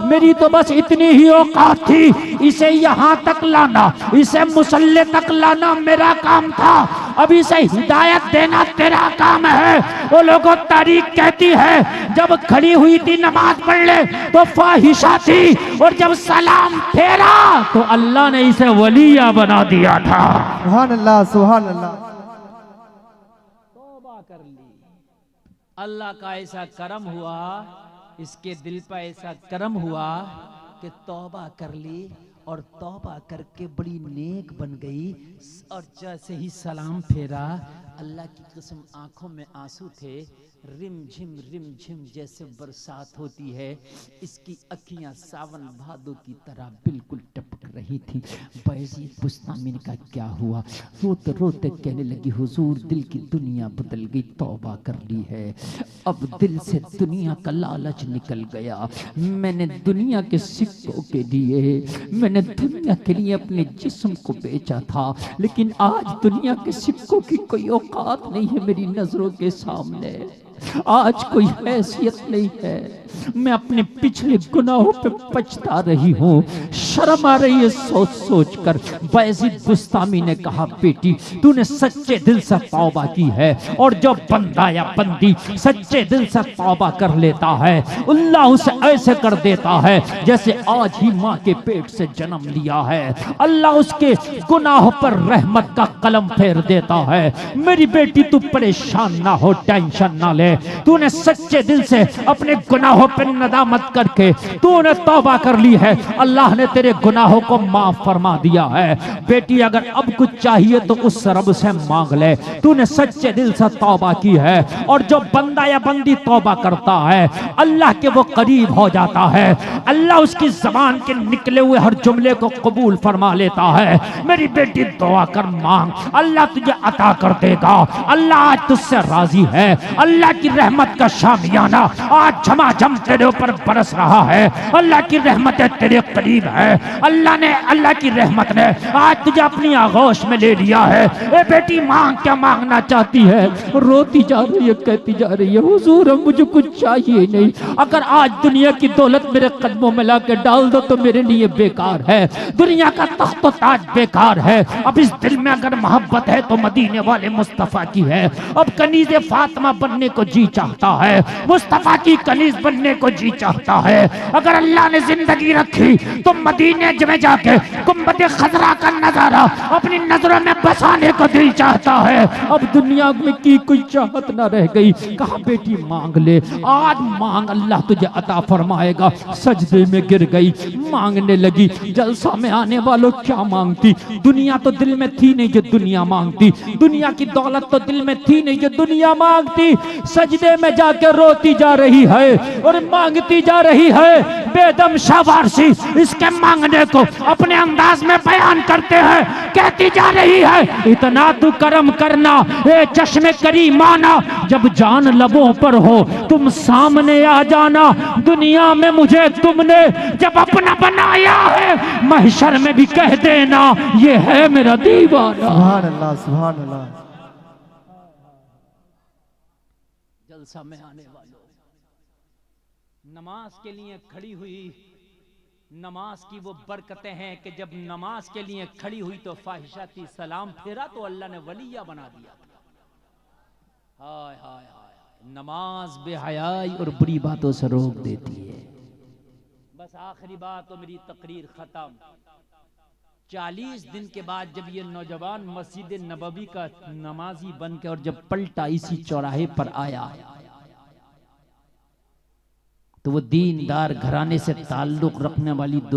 [SPEAKER 3] मेरी तो बस इतनी ही औकात थी, इसे यहाँ तक लाना, इसे मुसल्ले तक लाना मेरा काम था, अब इसे हिदायत देना तेरा काम है। वो लोगों तारीख कहती है जब खड़ी हुई थी नमाज पढ़ ले तो फाहिशा थी, और जब सलाम फेरा तो अल्लाह ने इसे वलिया बना दिया था।
[SPEAKER 2] सुभान अल्लाह सुभान अल्लाह।
[SPEAKER 3] तौबा कर ली, अल्लाह का ऐसा करम हुआ, इसके दिल पर ऐसा करम हुआ कि तौबा कर ली और तौबा करके बड़ी नेक बन गई। और जैसे ही सलाम फेरा, अल्लाह की कसम आंखों में आंसू थे, रिम झिम जैसे बरसात होती है, इसकी अखियां सावन भादों की तरह बिल्कुल टपक रही थी। बायजीद बुस्तामी ने कहा क्या हुआ। रोते रोते कहने लगी हुजूर दिल की दुनिया बदल गई, तौबा कर ली है, अब दिल से दुनिया का लालच निकल गया। मैंने दुनिया के सिक्कों के लिए, मैंने दुनिया के लिए अपने जिस्म को बेचा था, लेकिन आज दुनिया के सिक्कों की कोई औकात नहीं है मेरी नजरों के सामने, आज कोई हैसियत नहीं है। मैं अपने पिछले गुनाहों पे पछता रही हूँ, शर्म आ रही है सोच सोच कर। बायजीद बुस्तामी ने कहा बेटी तूने सच्चे दिल से तौबा की है, और जो बंदा या बंदी सच्चे दिल से तौबा कर लेता है अल्लाह उसे ऐसे कर देता है जैसे आज ही माँ के पेट से जन्म लिया है। अल्लाह उसके गुनाहों पर रहमत का कलम फेर देता है। मेरी बेटी तू परेशान ना हो, टेंशन ना ले, तूने सच्चे दिल से अपने गुनाहों पे नदामत करके तूने तौबा कर ली है, अल्लाह ने तेरे गुनाहों को माफ फरमा दिया है। बेटी अगर अब कुछ चाहिए तो उस रब से मांग ले, तूने सच्चे दिल से तौबा की है, और जो बंदा या बंदी तौबा करता है अल्लाह के वो करीब हो जाता है, अल्लाह उसकी जबान के निकले हुए हर जुमले को कबूल फरमा लेता है। मेरी बेटी दुआ कर, मांग, अल्लाह तुझे अता कर देगा। अल्लाह आज तुझसे राजी है, अल्लाह की रहमत का शामियाना आज झमाझम तेरे ऊपर बरस रहा है। अल्लाह की रहमत तेरे करीब है। अल्लाह की रहमत ने आज तुझे अपनी आगोश में ले लिया है। ए बेटी मांग, क्या मांगना चाहती है? रोती जा रही है, कहती जा रही है, हुजूर मुझे कुछ चाहिए नहीं, अगर आज दुनिया की दौलत मेरे कदमों में लाके डाल दो तो मेरे लिए बेकार है, दुनिया का तख्त ताज बेकार है। अब इस दिल में अगर मोहब्बत है तो मदीने वाले मुस्तफा की है। अब कनीज़ फातिमा बनने को जी चाहता है, मुस्तफा की कनीज़ बनने को जी चाहता है। अगर अल्लाह ने जिंदगी रखी तो मदीने में जाके गुंबद खजरा का नजारा अपनी नजरों में बसाने को दिल चाहता है। अब दुनिया में की कोई चाहत ना रह गई। कहा बेटी मांग ले, आज मांग, अल्लाह तुझे अता फरमाएगा। सजदे में गिर गई, मांगने लगी। जलसा में आने वालों क्या मांगती? दुनिया तो दिल में थी नहीं जो दुनिया मांगती, दुनिया की दौलत तो दिल में थी नहीं जो दुनिया मांगती। सजदे में जाकर रोती जा रही है और मांगती जा रही है। बेदम शाबाशी इसके मांगने को अपने अंदाज में बयान करते हैं। कहती जा रही है, इतना तू करम करना ए चश्मे करीमाना, जब जान लबों पर हो तुम सामने आ जाना। दुनिया में मुझे तुमने जब अपना बनाया है, महशर में भी कह देना ये है मेरा दीवाना।
[SPEAKER 2] सुभान अल्लाह, सुभान अल्लाह।
[SPEAKER 3] जलसा में आने वालों, नमाज के लिए खड़ी हुई, नमाज की वो बरकतें हैं कि जब नमाज के लिए खड़ी हुई तो फाहिशाती सलाम फेरा तो अल्लाह ने वलिया बना दिया। हाय हाय हाय, नमाज बेहयाई और बुरी बातों से रोक देती है। बस आखिरी बात तो मेरी तकरीर खत्म। 40 दिन के बाद जब ये नौजवान मस्जिद नबवी का नमाजी बन के और जब पलटा इसी चौराहे पर आया तो वो दीनदार घराने से ताल्लुक रखने वाली